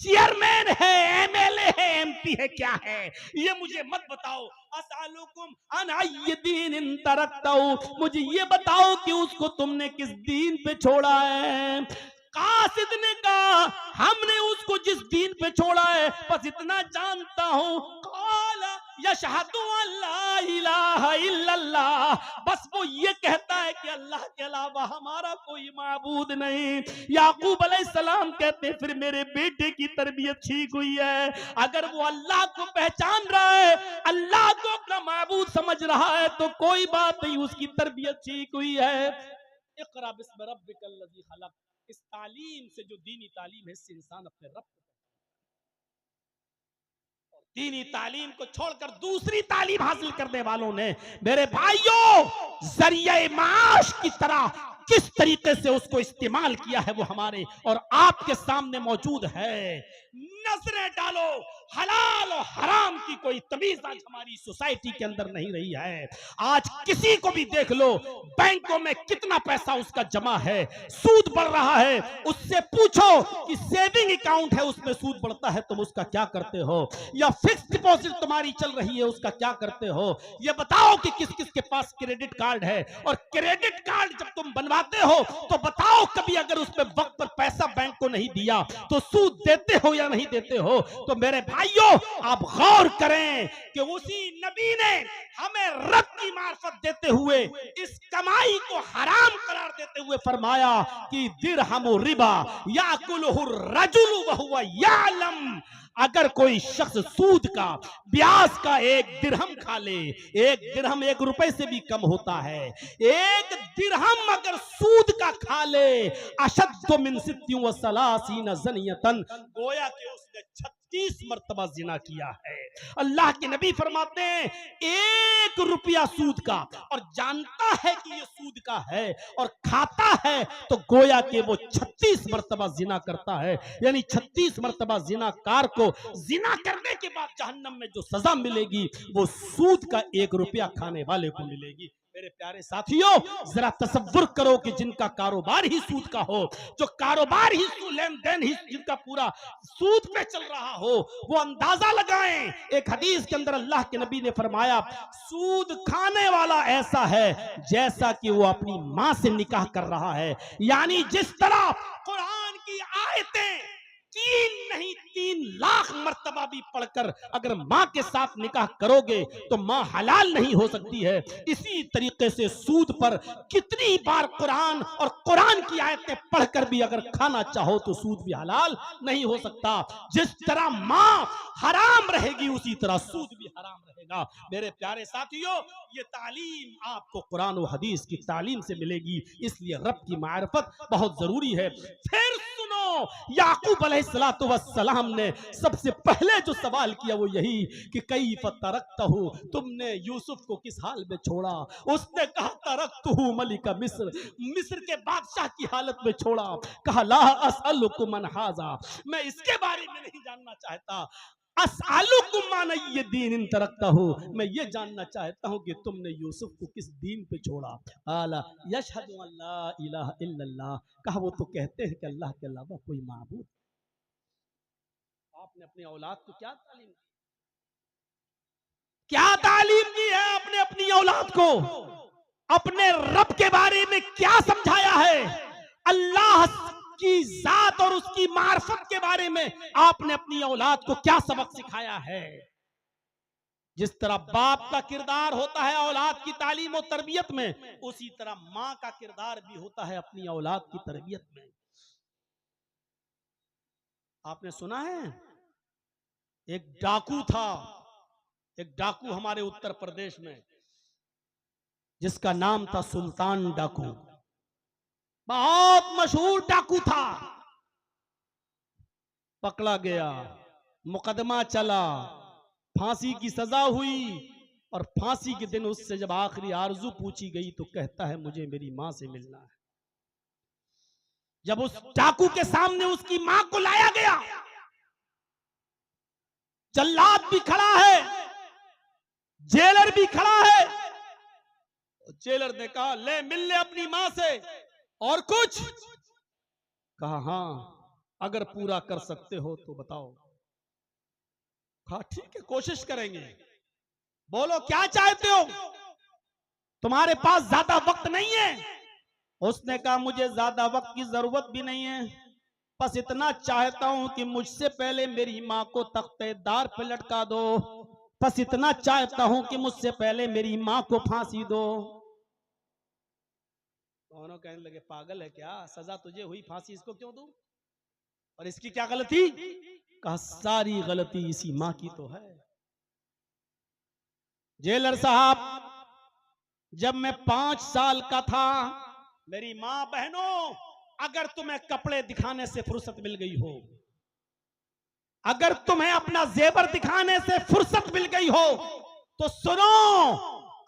चेयरमैन है, एमएलए है, एमपी है, क्या है, ये मुझे मत बताओ। असअलुकुम अन अय्य दीन तरक्तहु, मुझे ये बताओ कि उसको तुमने किस दीन पे छोड़ा है। कासिद ने कहा हमने उसको जिस दीन पे छोड़ा है बस इतना जानता हूं, काला यशहदु अल्ला इलाहा इल्लल्लाह, बस वो ये कहता है कि अल्लाह के अलावा हमारा कोई माबूद नहीं। याकूब अलैहिस्सलाम कहते हैं फिर मेरे बेटे की तरबियत ठीक हुई है, अगर वो अल्लाह को पहचान रहा है, अल्लाह को अपना माबूद समझ रहा है तो कोई बात नहीं, उसकी तरबियत ठीक हुई है। इक़रा बिस्मि रब्बिकल लज़ी खलक़, इस तालीम से जो दीनी तालीम है इससे इंसान अपने रब को, दीनी तालीम को छोड़कर दूसरी तालीम हासिल करने वालों ने मेरे भाइयों जरिया माश की तरह किस तरीके से उसको इस्तेमाल किया है वो हमारे और आपके सामने मौजूद है। नजरें डालो, हलाल और हराम की कोई तमीज आज हमारी सोसाइटी के अंदर नहीं रही है। आज किसी को भी देख लो, बैंकों में कितना पैसा उसका जमा है, सूद बढ़ रहा है, उससे पूछो कि सेविंग अकाउंट है उसमें सूद बढ़ता है तुम उसका क्या करते हो, या फिक्स डिपॉजिट तुम्हारी चल रही है उसका क्या करते हो। ये बताओ कि किस किस के पास क्रेडिट कार्ड है, और क्रेडिट कार्ड जब तुम बनवाते हो तो बताओ कभी अगर उसमें वक्त पर पैसा बैंक को नहीं दिया तो सूद देते हो या नहीं देते हो। तो मेरे भाइयों आप गौर करें कि उसी नबी ने हमें रब की मार्फत देते हुए इस कमाई को हराम करार देते हुए फरमाया कि दिरहम रिबा याकुलुहु रजुलु व हुवा यालम, अगर कोई शख्स सूद का ब्याज का एक दिरहम खा ले, एक दिरहम 1 रुपए से भी कम होता है, एक दिरहम अगर सूद का खा ले, अशद्दु मिन सित्तिन व सलासीन ज़नियतन, गोया कि उसने 36 मर्तबा जिना किया है। अल्लाह के नबी फरमाते हैं 1 रुपया सूद का और जानता है कि ये सूद का है और खाता है तो गोया कि वो 36 मर्तबा जिना करता है, यानी 36 मर्तबा जिनाकार को जिना करने के बाद जहन्नम में जो सजा मिलेगी वो सूद का 1 रुपया खाने वाले को मिलेगी। मेरे प्यारे साथियों जरा तसव्वुर करो कि जिनका कारोबार ही सूद का हो, जो कारोबार ही लेन देन ही जिनका पूरा सूद पे चल रहा हो, वो अंदाजा लगाएं। एक हदीस के अंदर अल्लाह के नबी ने फरमाया सूद खाने वाला ऐसा है जैसा कि वो अपनी मां से निकाह कर रहा है, यानी जिस तरह कुरान की आयतें 3 नहीं 3 लाख मर्तबा भी पढ़कर अगर मां के साथ निकाह करोगे तो मां हलाल नहीं हो सकती है, इसी तरीके से सूद पर कितनी बार कुरान और कुरान की आयतें पढ़कर भी अगर खाना चाहो तो सूद भी हलाल नहीं हो सकता। जिस तरह मां हराम रहेगी उसी तरह सूद भी हराम रहेगा। मेरे प्यारे साथियों ये तालीम आपको कुरान और हदीस की तालीम से मिलेगी, इसलिए रब की मारिफत बहुत जरूरी है। फिर सुनो, याकूब अलैहिस्सलातु वस्सलाम ने सबसे पहले जो सवाल किया वो यही कि कैफ तरक्तहु, तुमने यूसुफ को किस हाल में छोड़ा। उसने कहा तरक्तहु मलिका मिस्र, मिस्र के बादशाह की हालत में छोड़ा। कहा ला असअलुकुम अन हाजा, मैं इसके बारे में नहीं जानना चाहता। असअलुकुम अन अय्य दीन तरक्तहु, मैं ये जानना चाहता हूं कि तुमने यूसुफ को किस दीन पे छोड़ा। आला यशहदु अल्ला इलाहा इल्लल्लाह, कहा वो तो कहते हैं कि अल्लाह के अलावा कोई माबूद। आपने अपनी औलाद को क्या तालीम दी, क्या तालीम दी है आपने अपनी औलाद को, अपने रब के बारे में क्या समझाया है, अल्लाह की जात और उसकी मार्फत के बारे में आपने अपनी औलाद को क्या सबक सिखाया है। जिस तरह बाप का किरदार होता है औलाद की तालीम और तरबियत में, उसी तरह मां का किरदार भी होता है अपनी औलाद की तरबियत में। आपने सुना है एक डाकू था, एक डाकू हमारे उत्तर प्रदेश में जिसका नाम था सुल्तान डाकू, बहुत मशहूर डाकू था। पकड़ा गया, मुकदमा चला, फांसी की सजा हुई। और फांसी के दिन उससे जब आखिरी आरजू पूछी गई तो कहता है मुझे मेरी मां से मिलना है। जब उस डाकू के सामने उसकी मां को लाया गया, जल्लाद भी खड़ा है, जेलर भी खड़ा है। जेलर ने कहा ले मिल ले अपनी मां से, और कुछ कहा हां अगर पूरा कर सकते हो तो बताओ। कहा ठीक है कोशिश करेंगे, बोलो क्या चाहते हो, तुम्हारे पास ज्यादा वक्त नहीं है। उसने कहा मुझे ज्यादा वक्त की जरूरत भी नहीं है, बस इतना चाहता हूं कि मुझसे पहले मेरी मां को तख्तेदार पे लटका दो, बस इतना चाहता हूं कि मुझसे पहले मेरी मां को फांसी दो। दोनों कहने लगे पागल है क्या, सजा तुझे हुई, फांसी इसको क्यों दूं, और इसकी क्या गलती। कहा सारी गलती इसी मां की तो है। जेलर साहब, जब मैं 5 साल का था, मेरी मां बहनों, अगर तुम्हें कपड़े दिखाने से फुर्सत मिल गई हो, अगर तुम्हें अपना जेवर दिखाने से फुर्सत मिल गई हो, तो सुनो,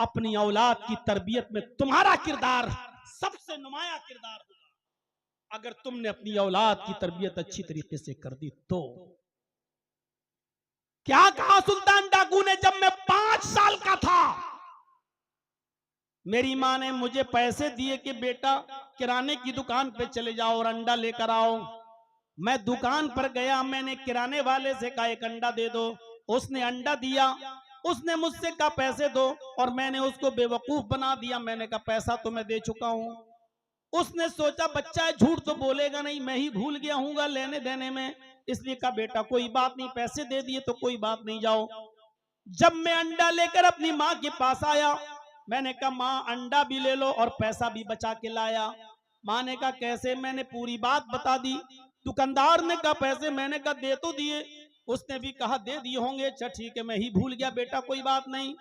अपनी औलाद की तरबियत में तुम्हारा किरदार सबसे नुमाया किरदार होगा। अगर तुमने अपनी औलाद की तरबियत अच्छी तरीके से कर दी तो। क्या कहा सुल्तान डाकू ने, जब मैं 5 साल का था, मेरी मां ने मुझे पैसे दिए कि बेटा किराने की दुकान पे चले जाओ और अंडा लेकर आओ। मैं दुकान पर गया, मैंने किराने वाले से कहा एक अंडा दे दो, उसने अंडा दिया, उसने मुझसे कहा पैसे दो, और मैंने उसको बेवकूफ बना दिया। मैंने कहा पैसा तो मैं दे चुका हूं। उसने सोचा बच्चा है झूठ तो बोलेगा नहीं, मैं ही भूल गया हूँ लेने देने में, इसलिए कहा बेटा कोई बात नहीं, पैसे दे दिए तो कोई बात नहीं, जाओ। जब मैं अंडा लेकर अपनी माँ के पास आया, मैंने कहा माँ अंडा भी ले लो और पैसा भी बचा के लाया। माँ ने कहा कैसे, मैंने पूरी बात बता दी। दुकानदार ने कहा पैसे, मैंने कहा दे तो दिए, उसने भी कहा दे दिए होंगे, अच्छा ठीक है मैं ही भूल गया बेटा कोई बात नहीं।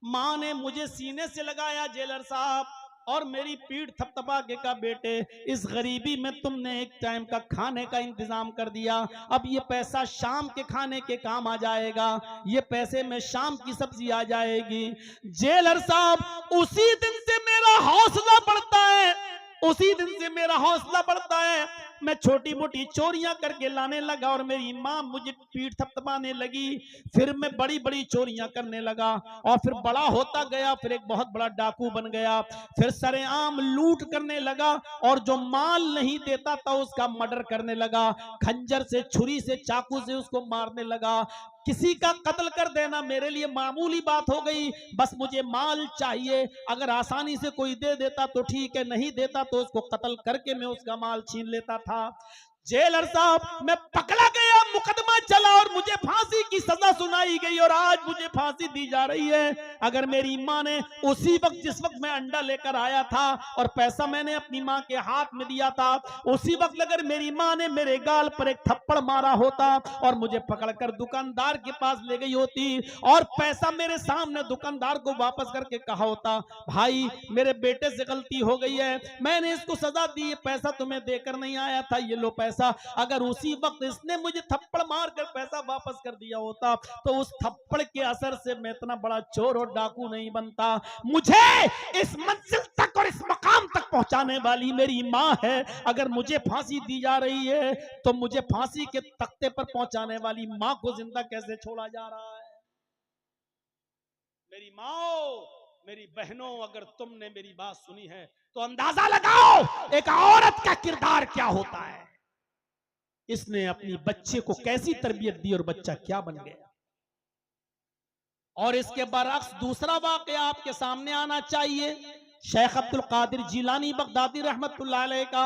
माँ ने मुझे सीने से लगाया जेलर साहब, और मेरी पीठ थपथपा के कहा बेटे इस गरीबी में तुमने एक टाइम का खाने का इंतजाम कर दिया, अब ये पैसा शाम के खाने के काम आ जाएगा, ये पैसे में शाम की सब्जी आ जाएगी। जेलर साहब, उसी दिन से मेरा हौसला बढ़ता है, उसी दिन से मेरा हौसला बढ़ता है। मैं छोटी मोटी चोरियां करके लाने लगा और मेरी माँ मुझे पीठ थपथपाने लगी। फिर मैं बड़ी बड़ी चोरियां करने लगा और फिर बड़ा होता गया, फिर एक बहुत बड़ा डाकू बन गया, फिर सरेआम लूट करने लगा और जो माल नहीं देता था उसका मर्डर करने लगा, खंजर से, छुरी से, चाकू से उसको मारने लगा। किसी का कत्ल कर देना मेरे लिए मामूली बात हो गई, बस मुझे माल चाहिए, अगर आसानी से कोई दे देता तो ठीक है, नहीं देता तो उसको कत्ल करके मैं उसका माल छीन लेता था। जेलर साहब, मैं पकड़ा गया, मुकदमा चला और मुझे फांसी की सजा सुनाई गई और आज मुझे फांसी दी जा रही है। अगर मेरी माँ ने उसी वक्त, जिस वक्त मैं अंडा लेकर आया था और पैसा मैंने अपनी माँ के हाथ में दिया था, उसी वक्त अगर मेरी माँ ने मेरे गाल पर एक थप्पड़ मारा होता और मुझे पकड़कर दुकानदार के पास ले गई होती और पैसा मेरे सामने दुकानदार को वापस करके कहा होता भाई मेरे बेटे से गलती हो गई है, मैंने इसको सजा दी, पैसा तुम्हें देकर नहीं आया था, ये लो पैसा, अगर उसी वक्त इसने मुझे थप्पड़ मारकर पैसा वापस कर दिया होता तो उस थप्पड़ के असर से मैं इतना बड़ा चोर और डाकू नहीं बनता। मुझे इस मंजिल तक और इस मकाम तक पहुंचाने वाली मेरी मां है, अगर मुझे फांसी दी जा रही है तो मुझे फांसी के तख्ते पर पहुंचाने वाली मां को जिंदा कैसे छोड़ा जा रहा है। मेरी माओ, मेरी बहनों, अगर तुमने मेरी बात सुनी है तो अंदाजा लगाओ एक औरत का किरदार क्या होता है, इसने अपनी बच्चे को कैसी तरबियत दी और बच्चा क्या बन गया। और इसके बरअक्स दूसरा वाकया आपके सामने आना चाहिए, शेख अब्दुल कादिर जिलानी बगदादी रहमतुल्लाह अलैह का,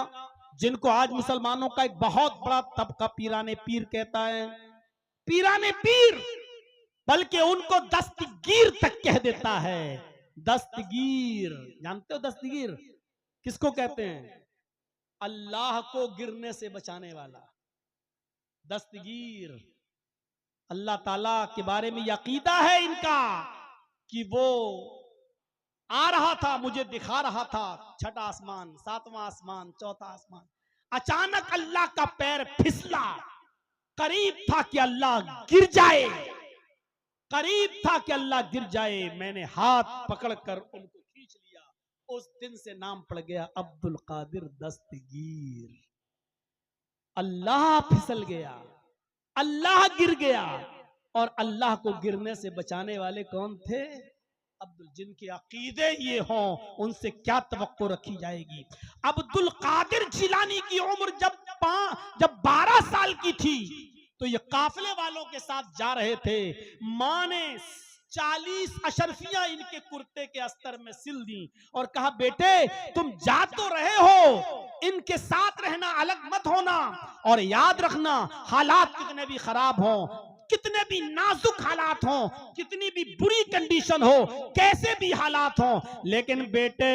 जिनको आज मुसलमानों का एक बहुत बड़ा तबका पीराने पीर कहता है। पीराने पीर, बल्कि उनको दस्तगीर तक कह देता है। दस्तगीर, जानते हो दस्तगीर किसको कहते हैं? अल्लाह को गिरने से बचाने वाला दस्तगीर। अल्लाह ताला के बारे में अकीदा है इनका कि वो आ रहा था, मुझे दिखा रहा था, छठा आसमान, सातवां आसमान, चौथा आसमान, अचानक अल्लाह का पैर फिसला करीब था कि अल्लाह गिर जाए, करीब था कि अल्लाह गिर जाए। मैंने हाथ पकड़कर उनको खींच लिया। उस दिन से नाम पड़ गया अब्दुल कादिर दस्तगीर। अल्लाह फिसल गया, अल्लाह गिर गया, और अल्लाह को गिरने से बचाने वाले कौन थे? अब्दुल। जिनके अकीदे ये हों उनसे क्या तवक्को रखी जाएगी। अब्दुल कादिर जिलानी की उम्र जब 12 साल की थी तो ये काफिले वालों के साथ जा रहे थे। माँ ने 40 अशरफियां इनके कुर्ते के अस्तर में सिल दी और कहा, बेटे तुम जा तो रहे हो, इनके साथ रहना, अलग मत होना, और याद रखना हालात कितने भी खराब हों, कितने भी नाजुक हालात हों, कितनी भी बुरी कंडीशन हो, कैसे भी हालात हों, लेकिन बेटे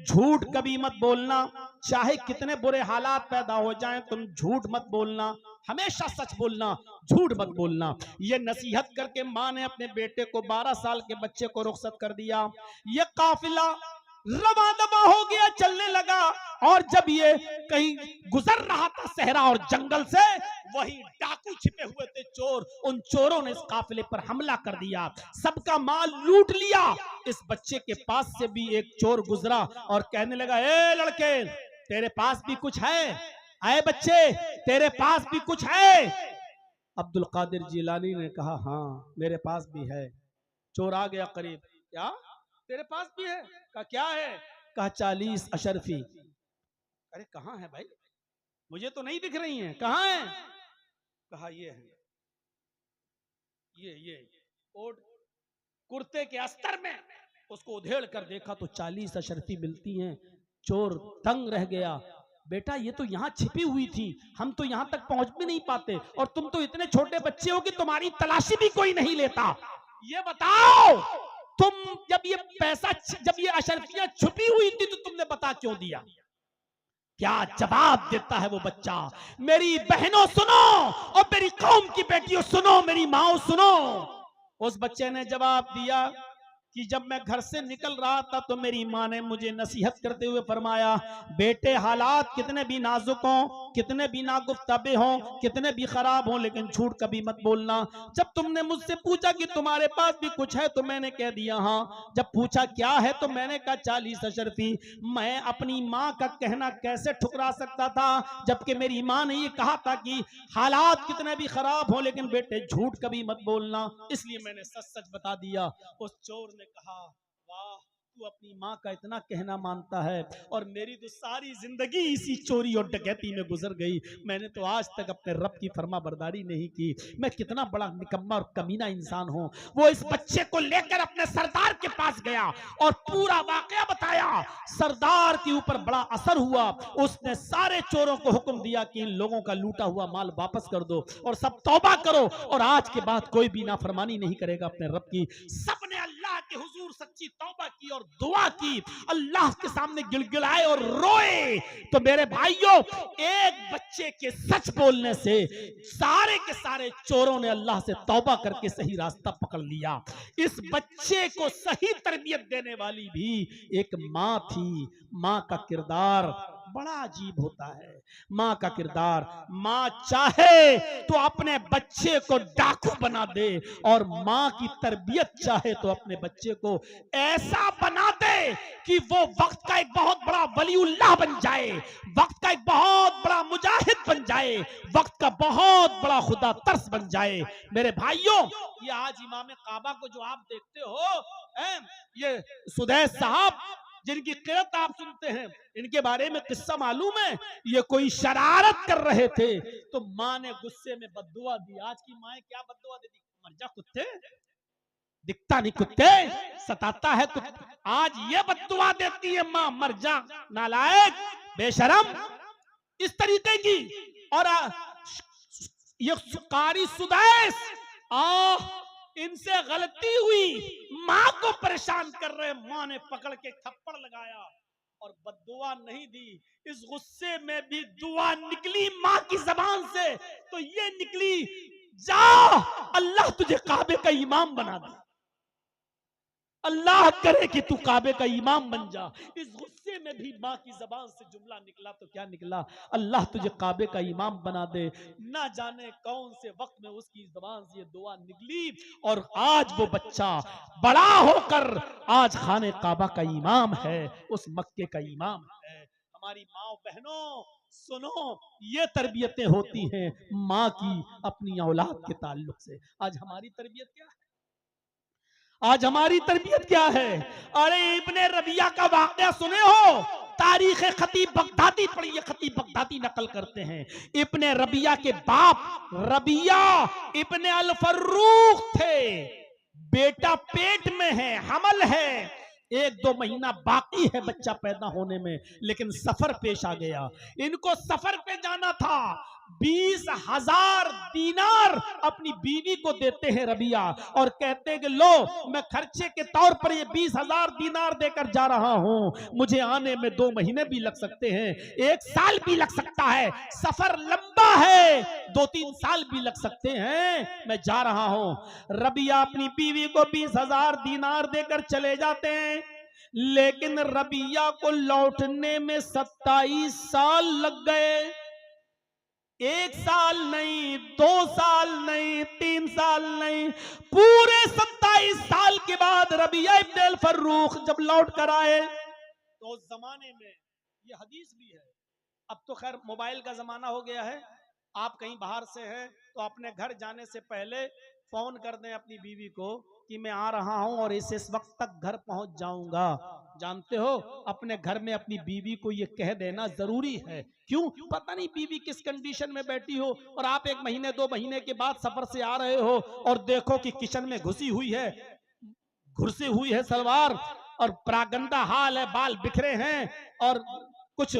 झूठ कभी मत बोलना। चाहे कितने बुरे हालात पैदा हो जाएं, तुम झूठ मत बोलना, हमेशा सच बोलना, झूठ मत बोलना। ये नसीहत करके माँ ने अपने बेटे को, 12 साल के बच्चे को रुखसत कर दिया। ये काफिला रवा दवा हो गया, चलने लगा, और जब ये कहीं गुजर रहा था सहरा और जंगल से, वही डाकू छिपे हुए थे, चोर, उन चोरों ने इस काफिले पर हमला कर दिया, सबका माल लूट लिया। इस बच्चे के पास से भी एक चोर गुजरा और कहने लगा, ए लड़के तेरे पास भी कुछ है? आए बच्चे तेरे पास भी कुछ है? अब्दुल कादिर जिलानी ने कहा, हाँ मेरे पास भी है। चोर आ गया करीब, क्या तेरे पास भी है? कहा क्या है? कहा 40 अशरफी। अरे कहाँ है भाई, मुझे तो नहीं दिख रही हैं, कहाँ है? कहा ये है, ये कोट कुर्ते के अस्तर में। उसको उधेड़ कर देखा तो 40 अशरफी मिलती हैं। चोर दंग रह गया, बेटा ये तो यहाँ छिपी हुई थी, हम तो यहाँ तक पहुंच भी नहीं पाते, और तुम तो इतने छोटे बच्चे हो कि तुम्हारी तलाशी भी कोई नहीं लेता। ये बताओ तुम जब ये पैसा, जब ये अशरफियां छुपी हुई थी तो तुमने बता क्यों दिया? क्या जवाब देता है वो बच्चा? मेरी बहनों सुनो और मेरी कौम की बेटियों सुनो, मेरी माओ सुनो। उस बच्चे ने जवाब दिया कि जब मैं घर से निकल रहा था तो मेरी माँ ने मुझे नसीहत करते हुए फरमाया, बेटे हालात कितने भी नाजुक हों, कितने भी नागुफ्ताबे हों, कितने भी खराब हों, लेकिन झूठ कभी मत बोलना। जब तुमने मुझसे पूछा कि तुम्हारे पास भी कुछ है तो मैंने कह दिया हाँ। जब पूछा क्या है तो मैंने कहा 40 अशरफी। मैं अपनी माँ का कहना कैसे ठुकरा सकता था, जबकि मेरी माँ ने ये कहा था कि हालात कितने भी खराब हों लेकिन बेटे झूठ कभी मत बोलना, इसलिए मैंने सच सच बता दिया। उस चोर ने कहा, वाह तू अपनी माँ का इतना कहना मानता है, और मेरी तो सारी जिंदगी इसी चोरी और डकैती में गुजर गई। मैंने तो आज तक अपने रब की फर्मा बरदारी नहीं की। मैं कितना बड़ा निकम्मा और कमीना इंसान हूँ। वो इस बच्चे को लेकर अपने सरदार के पास गया और पूरा वाकया बताया। सरदार के ऊपर बड़ा असर हुआ। उसने सारे चोरों को हुक्म दिया कि इन लोगों का लूटा हुआ माल वापस कर दो और सब तौबा करो, और आज के बाद कोई भी नाफरमानी नहीं करेगा अपने रब की। सबने अल्लाह के हुजूर सच्ची तौबा की और दुआ की, अल्लाह के सामने गिड़गिड़ाए और रोए। तो मेरे भाइयों, एक बच्चे के सच बोलने से सारे के सारे चोरों ने अल्लाह से तौबा करके सही रास्ता पकड़ लिया। इस बच्चे को सही तरबियत देने वाली भी एक माँ थी। माँ का किरदार बड़ा अजीब होता है। माँ का किरदार, माँ चाहे तो अपने बच्चे को डाकू बना दे, और माँ की तरबियत चाहे तो अपने बच्चे को ऐसा बना दे कि वो वक्त का एक बहुत बड़ा वलीउल्लाह बन जाए, वक्त का एक बहुत बड़ा मुजाहिद बन जाए, वक्त का बहुत बड़ा खुदा तरस बन जाए। मेरे भाइयों, ये आज इमाम काबा को जो आप देखते हो, ये सुदैस साहब जिनकी क़िरत आप सुनते हैं, इनके बारे में किस्सा मालूम है। ये कोई शरारत कर रहे थे तो माँ ने गुस्से में बद्दुआ दी। आज की माँ क्या बद्दुआ देती? मर जा कुत्ते, दिखता नहीं कुत्ते, सताता है कुत्ते। आज ये बद्दुआ देती है माँ, मर जा नालायक बेशरम, इस तरीके की। और ये कारी सुदैस, इनसे गलती हुई, माँ को परेशान कर रहे, माँ ने पकड़ के थप्पड़ लगाया और बद्दुआ नहीं दी। इस गुस्से में भी दुआ निकली माँ की जबान से, तो ये निकली, जा अल्लाह तुझे काबे का इमाम बना दे। अल्लाह करे कि तू काबे का इमाम बन जा। इस गुस्से में भी माँ की जबान से जुमला निकला तो क्या निकला, अल्लाह तुझे काबे का इमाम बना दे। ना जाने कौन से वक्त में उसकी जबान से ये दुआ निकली और आज वो बच्चा बड़ा होकर आज खाने काबा का इमाम है, उस मक्के का इमाम है। हमारी माँ बहनों सुनो, ये तरबियतें होती हैं माँ की अपनी औलाद के ताल्लुक से। आज हमारी तरबियत क्या है? आज हमारी तरबियत क्या है? अरे इब्ने रबिया का वाकया सुने हो? तारीख खतीब बगदादी पढ़िए, खतीब बगदादी नकल करते हैं। इब्ने रबिया के बाप रबिया इब्ने अल फर्रुख थे। बेटा पेट में है, हमल है, 1-2 महीना बाकी है बच्चा पैदा होने में, लेकिन सफर पेश आ गया। इनको सफर पे जाना था। 20,000 दीनार अपनी बीवी को देते हैं रबिया और कहते हैं कि लो मैं खर्चे के तौर पर ये 20,000 दीनार देकर जा रहा हूं, मुझे आने में 2 महीने भी लग सकते हैं, 1 साल भी लग सकता है, सफर लंबा है, 2-3 साल भी लग सकते हैं, मैं जा रहा हूं। रबिया अपनी बीवी को 20,000 दीनार देकर चले जाते हैं, लेकिन रबिया को लौटने में 27 साल लग गए। 1 साल नहीं, 2 साल नहीं, 3 साल नहीं, पूरे 27 साल के बाद रबिया इब्न अल फर्रुख जब लौट कर आए तो उस जमाने में ये हदीस भी है। अब तो खैर मोबाइल का जमाना हो गया है, आप कहीं बाहर से हैं तो अपने घर जाने से पहले फोन कर दें अपनी बीवी को कि मैं आ रहा हूं और इस वक्त तक घर पहुंच जाऊंगा। जानते हो अपने घर में अपनी बीवी को ये कह देना जरूरी है। क्यों? पता नहीं बीवी किस कंडीशन में बैठी हो और आप 1 महीने 2 महीने के बाद सफर से आ रहे हो और देखो कि किचन में घुसी हुई है, घुसी हुई है सलवार और प्रागंदा हाल है, बाल बिखरे हैं और कुछ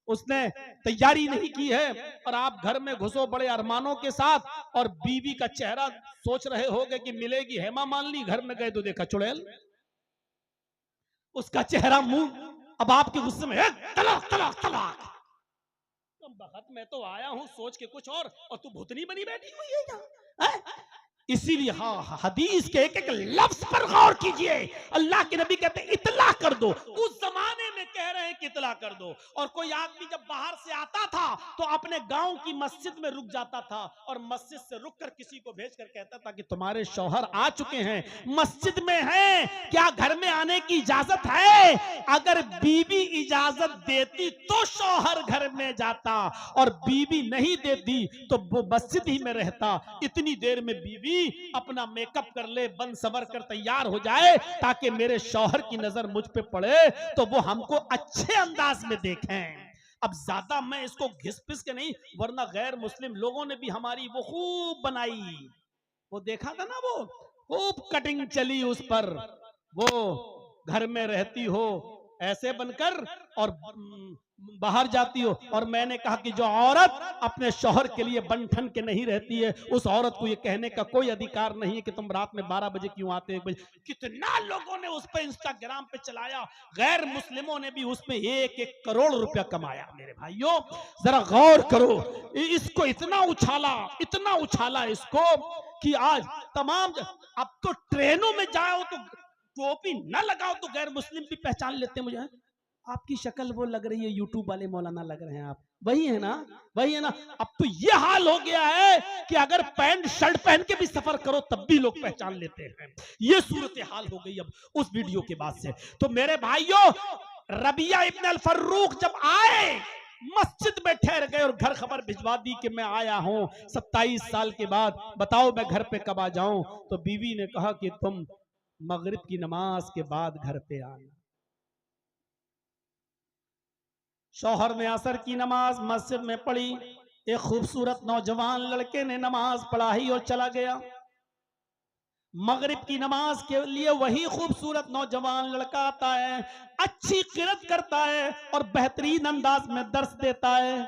उसने तैयारी नहीं की है और आप घर में घुसो बड़े अरमानों के साथ और बीवी का चेहरा सोच रहे होगे कि मिलेगी हेमा मालिनी, घर में गए तो देखा चुड़ैल, उसका चेहरा मुंह। अब आपके गुस्से में तलाक तलाक तलाक, बखत मैं तो आया हूं सोच के कुछ और तू भूतनी बनी बैठी हुई है क्या? इसीलिए हाँ, हदीस के एक लफ्ज पर गौर कीजिए। अल्लाह के नबी कहते हैं इतला कर दो, उस जमाने में कह रहे हैं कि इतला कर दो। और कोई आदमी जब बाहर से आता था तो अपने गांव की मस्जिद में रुक जाता था और मस्जिद से रुककर किसी को भेजकर कहता था कि तुम्हारे शौहर आ चुके हैं, मस्जिद में हैं, क्या घर में आने की इजाजत है? अगर बीवी इजाजत देती तो शौहर घर में जाता और बीवी नहीं देती तो वो मस्जिद ही में रहता। इतनी देर में बीवी अपना मेकअप कर ले, बन सवर कर तैयार हो जाए ताकि मेरे शौहर की नजर मुझ पे पड़े तो वो हमको अच्छे अंदाज में देखें। अब ज्यादा मैं इसको घिस पिस के नहीं, वरना गैर मुस्लिम लोगों ने भी हमारी वो खूब बनाई, वो देखा था ना, वो खूब कटिंग चली उस पर। वो घर में रहती हो ऐसे बनकर और बाहर जाती हो, और मैंने कहा कि जो औरत अपने शौहर के लिए बन-ठन के नहीं रहती है उस औरत को ये कहने का कोई अधिकार नहीं है कि तुम रात में 12 बजे क्यों आते हो, 1 बजे। कितना लोगों ने उस पे इंस्टाग्राम पे चलाया, गैर मुस्लिमों ने भी उस पे 1-1 करोड़ रुपया कमाया। मेरे भाइयों जरा गौर करो, इसको इतना उछाला इसको कि आज तमाम, अब तो ट्रेनों में जाओ तो टोपी न लगाओ तो गैर मुस्लिम भी पहचान लेते हैं मुझे, आपकी शक्ल वो लग रही है यूट्यूब वाले मौलाना लग रहे हैं आप, वही है ना, वही है ना। अब तो ये हाल हो गया है कि अगर पैंट शर्ट पहन के भी सफर करो तब भी लोग पहचान लेते हैं। ये सूरत हाल हो गई अब उस वीडियो के बाद से। तो मेरे भाइयों रबिया इब्न अल फर्रुख जब आए मस्जिद में ठहर गए और घर खबर भिजवा दी कि मैं आया हूं 27 साल के बाद, बताओ मैं घर पे कब आ जाऊं। तो बीवी ने कहा कि तुम मगरिब की नमाज के बाद घर पे आना। शौहर ने असर की नमाज मस्जिद में पढ़ी, एक खूबसूरत नौजवान लड़के ने नमाज पढ़ाई और चला गया। मगरिब की नमाज के लिए वही खूबसूरत नौजवान लड़का आता है, अच्छी किरत करता है और बेहतरीन अंदाज में दर्स देता है।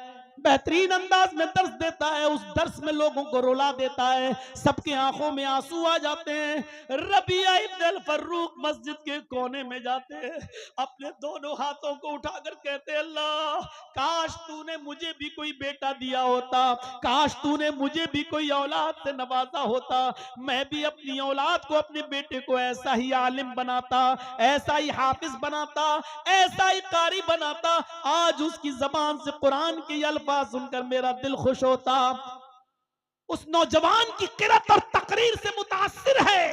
बेहतरीन अंदाज में दर्स देता है, उस दर्स में लोगों को रुला देता है, सबके आंखों में आंसू आ जाते हैं। रबिया इब्न अल फर्रुख मस्जिद के कोने में जाते हैं, अपने दोनों हाथों को उठाकर कहते हैं, अल्लाह काश तूने मुझे भी कोई बेटा दिया होता, काश तूने मुझे भी कोई औलाद से नवाजा होता, मैं भी अपनी औलाद को, अपने बेटे को ऐसा ही आलिम बनाता, ऐसा ही हाफिज बनाता, ऐसा ही कारी बनाता, आज उसकी जबान से कुरान के अल्फाज सुनकर मेरा दिल खुश होता। उस नौजवान की किरत और तकरीर से मुतासिर है।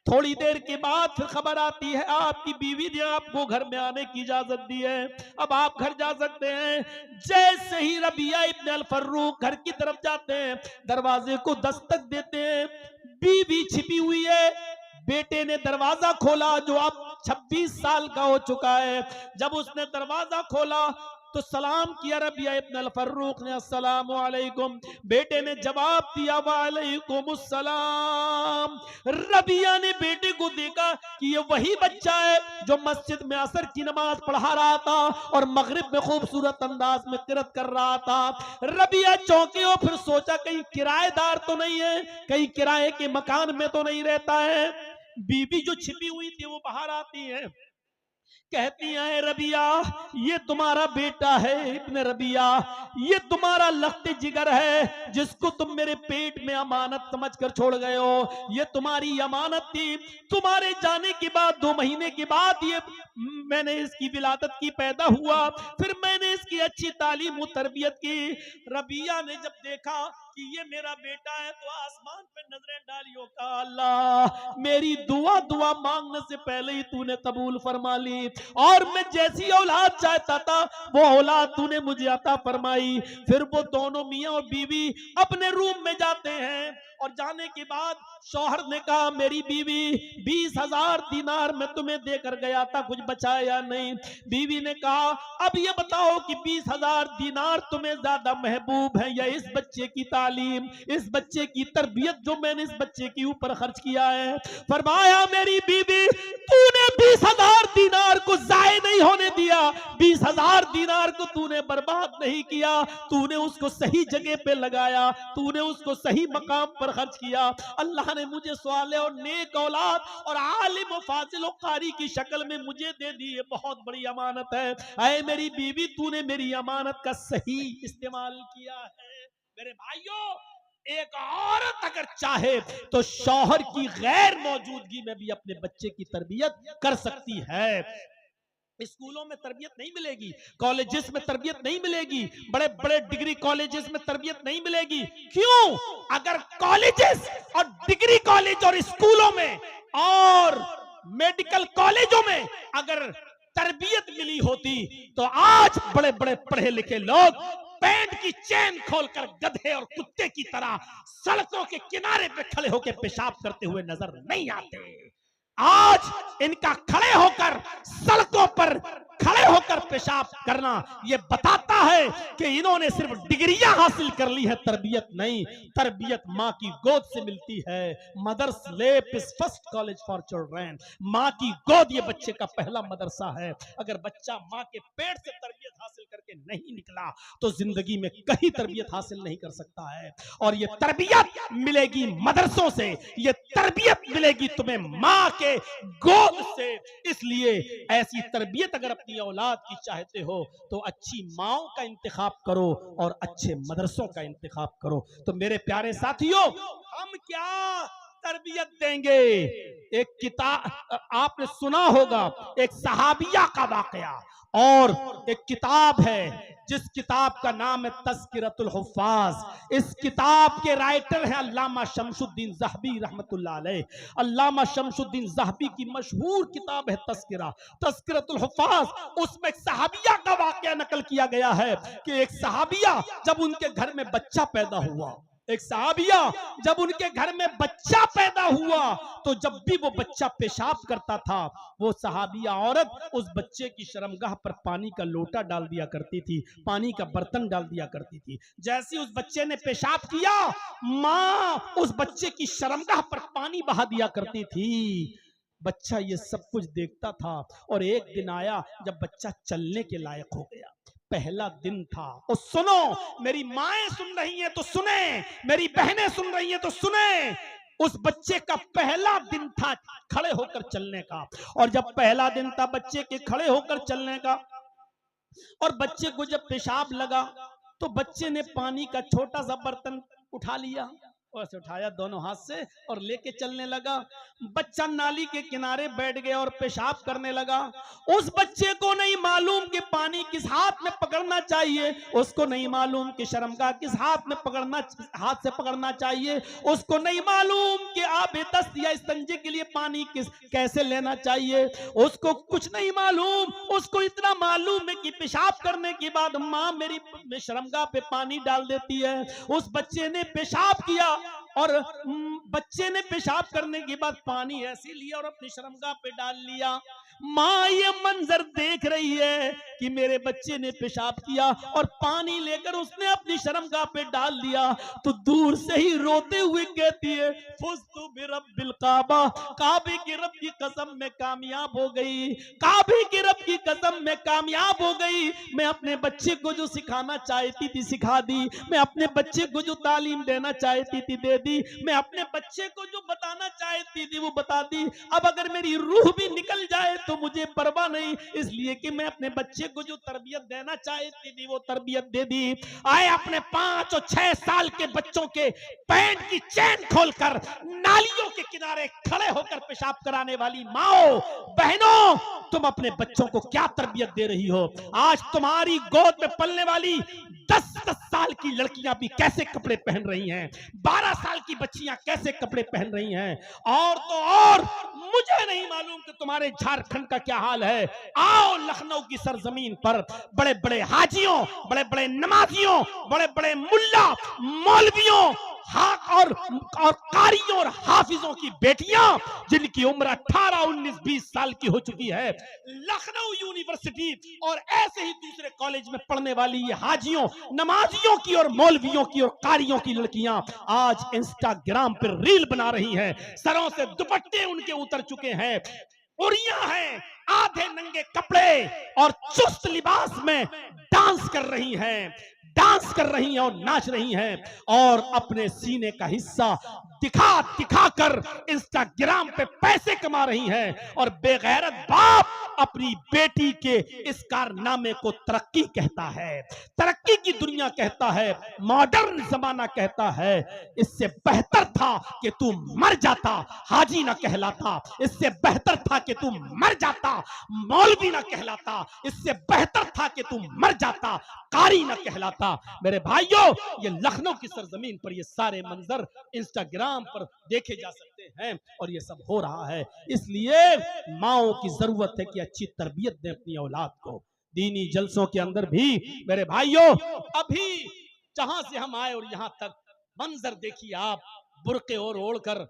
थोड़ी देर के बाद फिर खबर आती है, आपकी बीवी ने आपको घर में आने की इजाजत दी है, अब आप घर जा सकते हैं। जैसे ही रबिया इब्न अल फर्रुख घर की तरफ जाते हैं, दरवाजे को दस्तक देते हैं, बीवी छिपी हुई है। बेटे ने दरवाजा खोला, जो अब 26 साल का हो चुका है। जब उसने दरवाजा खोला तो सलाम किया रबिया इब्न अल फर्रुख ने, अस्सलामु अलैकुम। बेटे ने जवाब दिया, वालेकुमुस्सलाम। रबिया ने बेटे को देखा कि ये वही बच्चा है जो मस्जिद में असर की नमाज पढ़ा रहा था और मगरिब में खूबसूरत अंदाज में किरत कर रहा था। रबिया चौंके और फिर सोचा कहीं किराएदार तो नहीं है, कहीं किराए के मकान में तो नहीं रहता है। बीबी जो छिपी हुई थी वो बाहर आती है, कहती है, रबिया ये तुम्हारा बेटा है, इब्न रबिया ये तुम्हारा लख्त जिगर है जिसको तुम मेरे पेट में अमानत समझकर छोड़ गए हो। ये तुम्हारी अमानत थी, तुम्हारे जाने के बाद 2 महीने के बाद ये मैंने इसकी विलादत की, पैदा हुआ, फिर मैंने इसकी अच्छी तालीम और तरबियत की। रबिया ने जब देखा कि ये मेरा बेटा है तो आसमान पे नजरें डाली, कहा अल्लाह मेरी दुआ मांगने से पहले ही तूने कबूल फरमा ली, और मैं जैसी औलाद चाहता था वो औलाद तूने मुझे अता फरमाई। फिर वो दोनों मियां और बीवी अपने रूम में जाते हैं, और जाने के बाद शौहर ने कहा, मेरी बीवी 20,000 दीनार मैं तुम्हें देकर गया था, कुछ बचाया नहीं। बीवी ने कहा, अब ये बताओ कि 20,000 दीनार तुम्हें ज्यादा महबूब है या इस बच्चे की तालीम, इस बच्चे की तरबियत जो मैंने इस बच्चे के ऊपर खर्च किया है? फरमाया, मेरी बीवी तूने 20,000 दीनार को जाये नहीं होने दिया, 20,000 दीनार को तूने बर्बाद नहीं किया, तूने उसको सही जगह पे लगाया, तूने उसको सही मकाम पर खर्च किया। अल्लाह ने मुझे स्वाले और नेक औलाद और आलिम और फाजिल और कारी की शक्ल में मुझे दे दी, ये बहुत बड़ी अमानत है। ऐ मेरी बीवी तूने मेरी अमानत का सही इस्तेमाल किया है। मेरे भाइयों, एक औरत अगर चाहे तो शौहर की गैर मौजूदगी में भी अपने बच्चे की तरबियत कर सकती है। स्कूलों में तरबियत नहीं मिलेगी, कॉलेजेस में तरबियत नहीं मिलेगी, बड़े बड़े डिग्री कॉलेजेस में तरबियत नहीं मिलेगी। क्यों? अगर कॉलेजेस और डिग्री कॉलेज और स्कूलों में और मेडिकल कॉलेजों में अगर तरबियत मिली होती तो आज बड़े बड़े पढ़े लिखे लोग पैंट की चेन खोलकर गधे और कुत्ते की तरह सड़कों के किनारे पे खड़े होकर पेशाब करते हुए नजर नहीं आते। आज इनका खड़े होकर सड़कों पर खड़े होकर पेशाब करना यह बताता है कि इन्होंने सिर्फ डिग्रियां हासिल कर ली है, तरबियत नहीं। तरबियत माँ की गोद से मिलती है। मदर्स लेप is first college for children. माँ की गोद ये बच्चे का पहला मदरसा है। अगर बच्चा माँ के पेट से तरबियत हासिल करके नहीं निकला तो जिंदगी में कहीं तरबियत हासिल नहीं कर सकता है। और ये तरबियत मिलेगी मदरसों से, ये तरबियत मिलेगी तुम्हें माँ के गोद से। इसलिए ऐसी तरबियत अगर अपनी औलाद की चाहते हो तो अच्छी माओं का इंतखाब करो और अच्छे मदरसों का इंतखाब करो। तो मेरे प्यारे साथियों, हम क्या तरबियत देंगे? एक किताब आपने सुना होगा, एक सहाबिया का वाकया, और एक किताब है जिस किताब का नाम है तज़किरतुल हुफ़्फ़ाज़। इस किताब के राइटर हैं अल्लामा शमसुद्दीन ज़हबी रहमतुल्लाह अलैह। अल्लामा शमसुद्दीन ज़हबी की मशहूर किताब है तज़किरतुल हुफ़्फ़ाज़। उसमें एक सहाबिया का वाकया नकल किया गया है कि एक सहाबिया जब उनके घर में बच्चा पैदा हुआ, एक सहाबिया जब उनके घर में बच्चा पैदा हुआ तो जब भी वो बच्चा पेशाब करता था, वो सहाबिया औरत उस बच्चे की शर्मगाह पर पानी का लोटा डाल दिया करती थी, पानी का बर्तन डाल दिया करती थी। जैसे उस बच्चे ने पेशाब किया, माँ उस बच्चे की शर्मगाह पर पानी बहा दिया करती थी। बच्चा ये सब कुछ देखता था और एक दिन आया जब बच्चा चलने के लायक हो गया, पहला दिन था। और सुनो, मेरी माएं सुन रही हैं तो सुने, मेरी बहनें सुन रही हैं तो सुने, उस बच्चे का पहला दिन था खड़े होकर चलने का। और जब पहला दिन था बच्चे के खड़े होकर चलने का, और बच्चे को जब पेशाब लगा तो बच्चे ने पानी का छोटा सा बर्तन उठा लिया, और ऐसे उठाया दोनों हाथ से और लेके चलने लगा। बच्चा नाली के किनारे बैठ गया और पेशाब करने लगा। उस बच्चे को नहीं मालूम कि पानी किस हाथ में पकड़ना चाहिए, उसको नहीं मालूम कि शर्मगाह किस हाथ में पकड़ना, हाथ से पकड़ना चाहिए, उसको नहीं मालूम कि आबे दस्त या इस्तंजे के लिए पानी कैसे लेना चाहिए, उसको कुछ नहीं मालूम। उसको इतना मालूम है कि पेशाब करने के बाद माँ मेरी शर्मगाह पे पानी डाल देती है। उस बच्चे ने पेशाब किया, और बच्चे ने पेशाब करने के बाद पानी ऐसे लिया और अपनी शर्मगाह पे डाल लिया। माँ ये मंजर देख रही है कि मेरे बच्चे ने पेशाब किया और पानी लेकर उसने अपनी शर्मगाह पे डाल दिया, तो दूर से ही रोते हुए कहती है, फुज़्तु बिरब्बिल काबा, काबे के रब की कसम में कामयाब हो गई, काबे के रब की कसम में कामयाब हो गई। मैं अपने बच्चे को जो सिखाना चाहती थी सिखा दी, मैं अपने बच्चे को जो तालीम देना चाहती थी दे दी, मैं अपने बच्चे को जो बताना चाहती थी वो बता दी। अब अगर मेरी रूह भी निकल जाए तो मुझे परवाह नहीं, इसलिए कि मैं अपने बच्चे को जो तरबियत देना चाहती थी वो तरबियत दे दी। आए अपने 5 और 6 साल के बच्चों के पैंट की चेन खोलकर नालियों के किनारे खड़े होकर पेशाब कराने वाली माओ बहनों, तुम अपने बच्चों को क्या तरबियत दे रही हो? आज तुम्हारी गोद में पलने वाली 10-10 साल की लड़कियां भी कैसे कपड़े पहन रही हैं, 12 साल की बच्चियां कैसे कपड़े पहन रही हैं। और तो और मुझे नहीं मालूम कि तुम्हारे झारखंड का क्या हाल है। आओ लखनऊ की सरजमीन पर बड़े बड़े हाजियों, बड़े बड़े नमाजियों, बड़े बड़े मुल्ला मौलवियों और कारियों और हाफिजों की बेटियां जिनकी उम्र 18, 19, 20 साल की हो चुकी है, लखनऊ यूनिवर्सिटी और ऐसे ही दूसरे कॉलेज में पढ़ने वाली ये हाजियों, नमाजियों की और मौलवियों की और कारियों की लड़कियां आज इंस्टाग्राम पर रील बना रही हैं, सरों से दुपट्टे उनके उतर चुके हैं, उड़ियां हैं, आधे नंगे कपड़े और चुस्त लिबास में डांस कर रही हैं, डांस कर रही हैं और नाच रही हैं, और अपने सीने का हिस्सा दिखा दिखा कर इंस्टाग्राम पे पैसे कमा रही हैं। और बेगैरत बाप अपनी बेटी के इस कारनामे को तरक्की कहता है, तरक्की की दुनिया कहता है, मॉडर्न जमाना कहता है। इससे बेहतर था कि तू मर जाता, हाजी ना कहलाता। इससे बेहतर था कि तू मर जाता, मौलवी ना कहलाता। इससे बेहतर था कि तू मर जाता, कारी ना कहलाता। मेरे भाइयों, ये लखनऊ की सरजमीन पर ये सारे मंजर इंस्टाग्राम पर देखे जा सकते हैं, और ये सब हो रहा है। इसलिए माओ की जरूरत है कि अच्छी तरबियत दें अपनी औलाद को। दीनी जलसों के अंदर भी मेरे भाइयों, अभी जहां से हम आए और यहां तक मंजर देखिए आप, बुर्के और ओढ़कर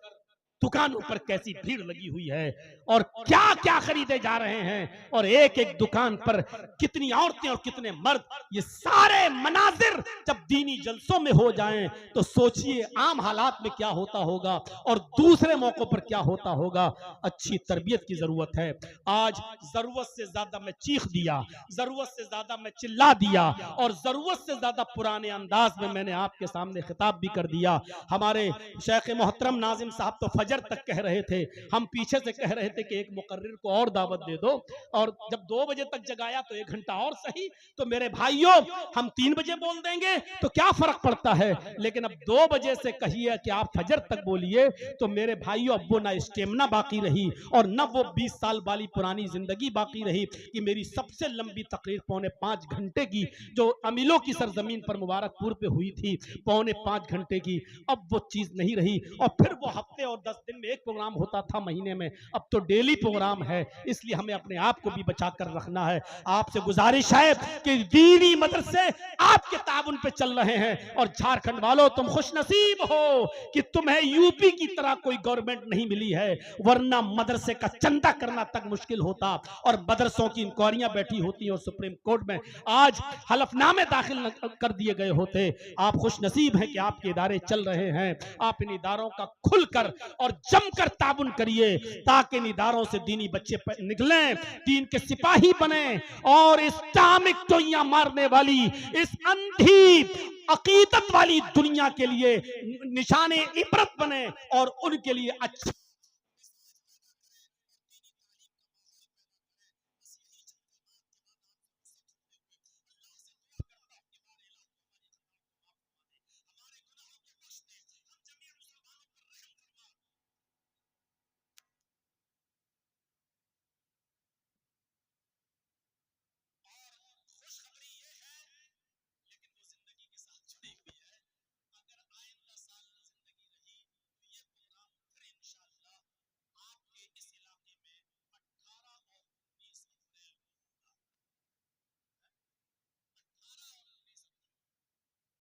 दुकानों पर कैसी भीड़ लगी हुई है, और क्या क्या खरीदे जा रहे हैं, और एक एक दुकान पर कितनी औरतें और कितने मर्द। ये सारे मनाजिर जब दीनी जलसों में हो जाएं तो सोचिए आम हालात में क्या होता होगा और दूसरे मौकों पर क्या होता होगा। अच्छी तरबियत की जरूरत है। आज जरूरत से ज्यादा मैं चीख दिया, जरूरत से ज्यादा मैं चिल्ला दिया, और जरूरत से ज्यादा पुराने अंदाज में मैंने आपके सामने खिताब भी कर दिया। हमारे शेख मोहतरम नाजिम साहब तो फजर तक कह रहे थे, हम पीछे से कह रहे थे कि एक मुकर्रिर को और दावत दे दो, और जब 2 बजे तक जगाया तो 1 घंटा और सही। तो मेरे भाइयों, हम 3 बजे बोल देंगे तो क्या फर्क पड़ता है, लेकिन अब 2 बजे से कहिए कि आप फजर तक बोलिए, तो मेरे भाइयों अब वो ना स्टेमिना बाकी रही और न वो 20 साल वाली पुरानी जिंदगी बाकी रही कि मेरी सबसे लंबी तकरीर 4.5 घंटे की जो अमीलों की सरजमीन पर मुबारकपुर पे हुई थी, 4.5 घंटे की, अब वो चीज नहीं रही। और फिर वो हफ्ते और 10 दिन में एक प्रोग्राम होता था महीने में, अब तो डेली प्रोग्राम है। इसलिए हमें अपने आप को भी बचा कर रखना है। आपसे गुजारिश है कि दीनी मदरसे आपके ताबन पे चल रहे हैं, और झारखंड वालों तुम खुशनसीब हो कि तुम्हें यूपी की तरह कोई गवर्नमेंट नहीं मिली है, वरना मदरसे का चंदा करना तक मुश्किल होता, और मदरसों की इंक्वायरियां बैठी होती और सुप्रीम कोर्ट में आज हलफनामे दाखिल कर दिए गए होते। आप खुशनसीब हैं कि आपके इदारे चल रहे हैं। आप इन इदारों का खुलकर और और जमकर ताबुन करिए ताकि इन इदारों से दीनी बच्चे निकलें, दीन के सिपाही बने और इस टामिक टोइयां मारने वाली, इस अंधी अकीदत वाली दुनिया के लिए निशाने इबरत बने और उनके लिए अच्छा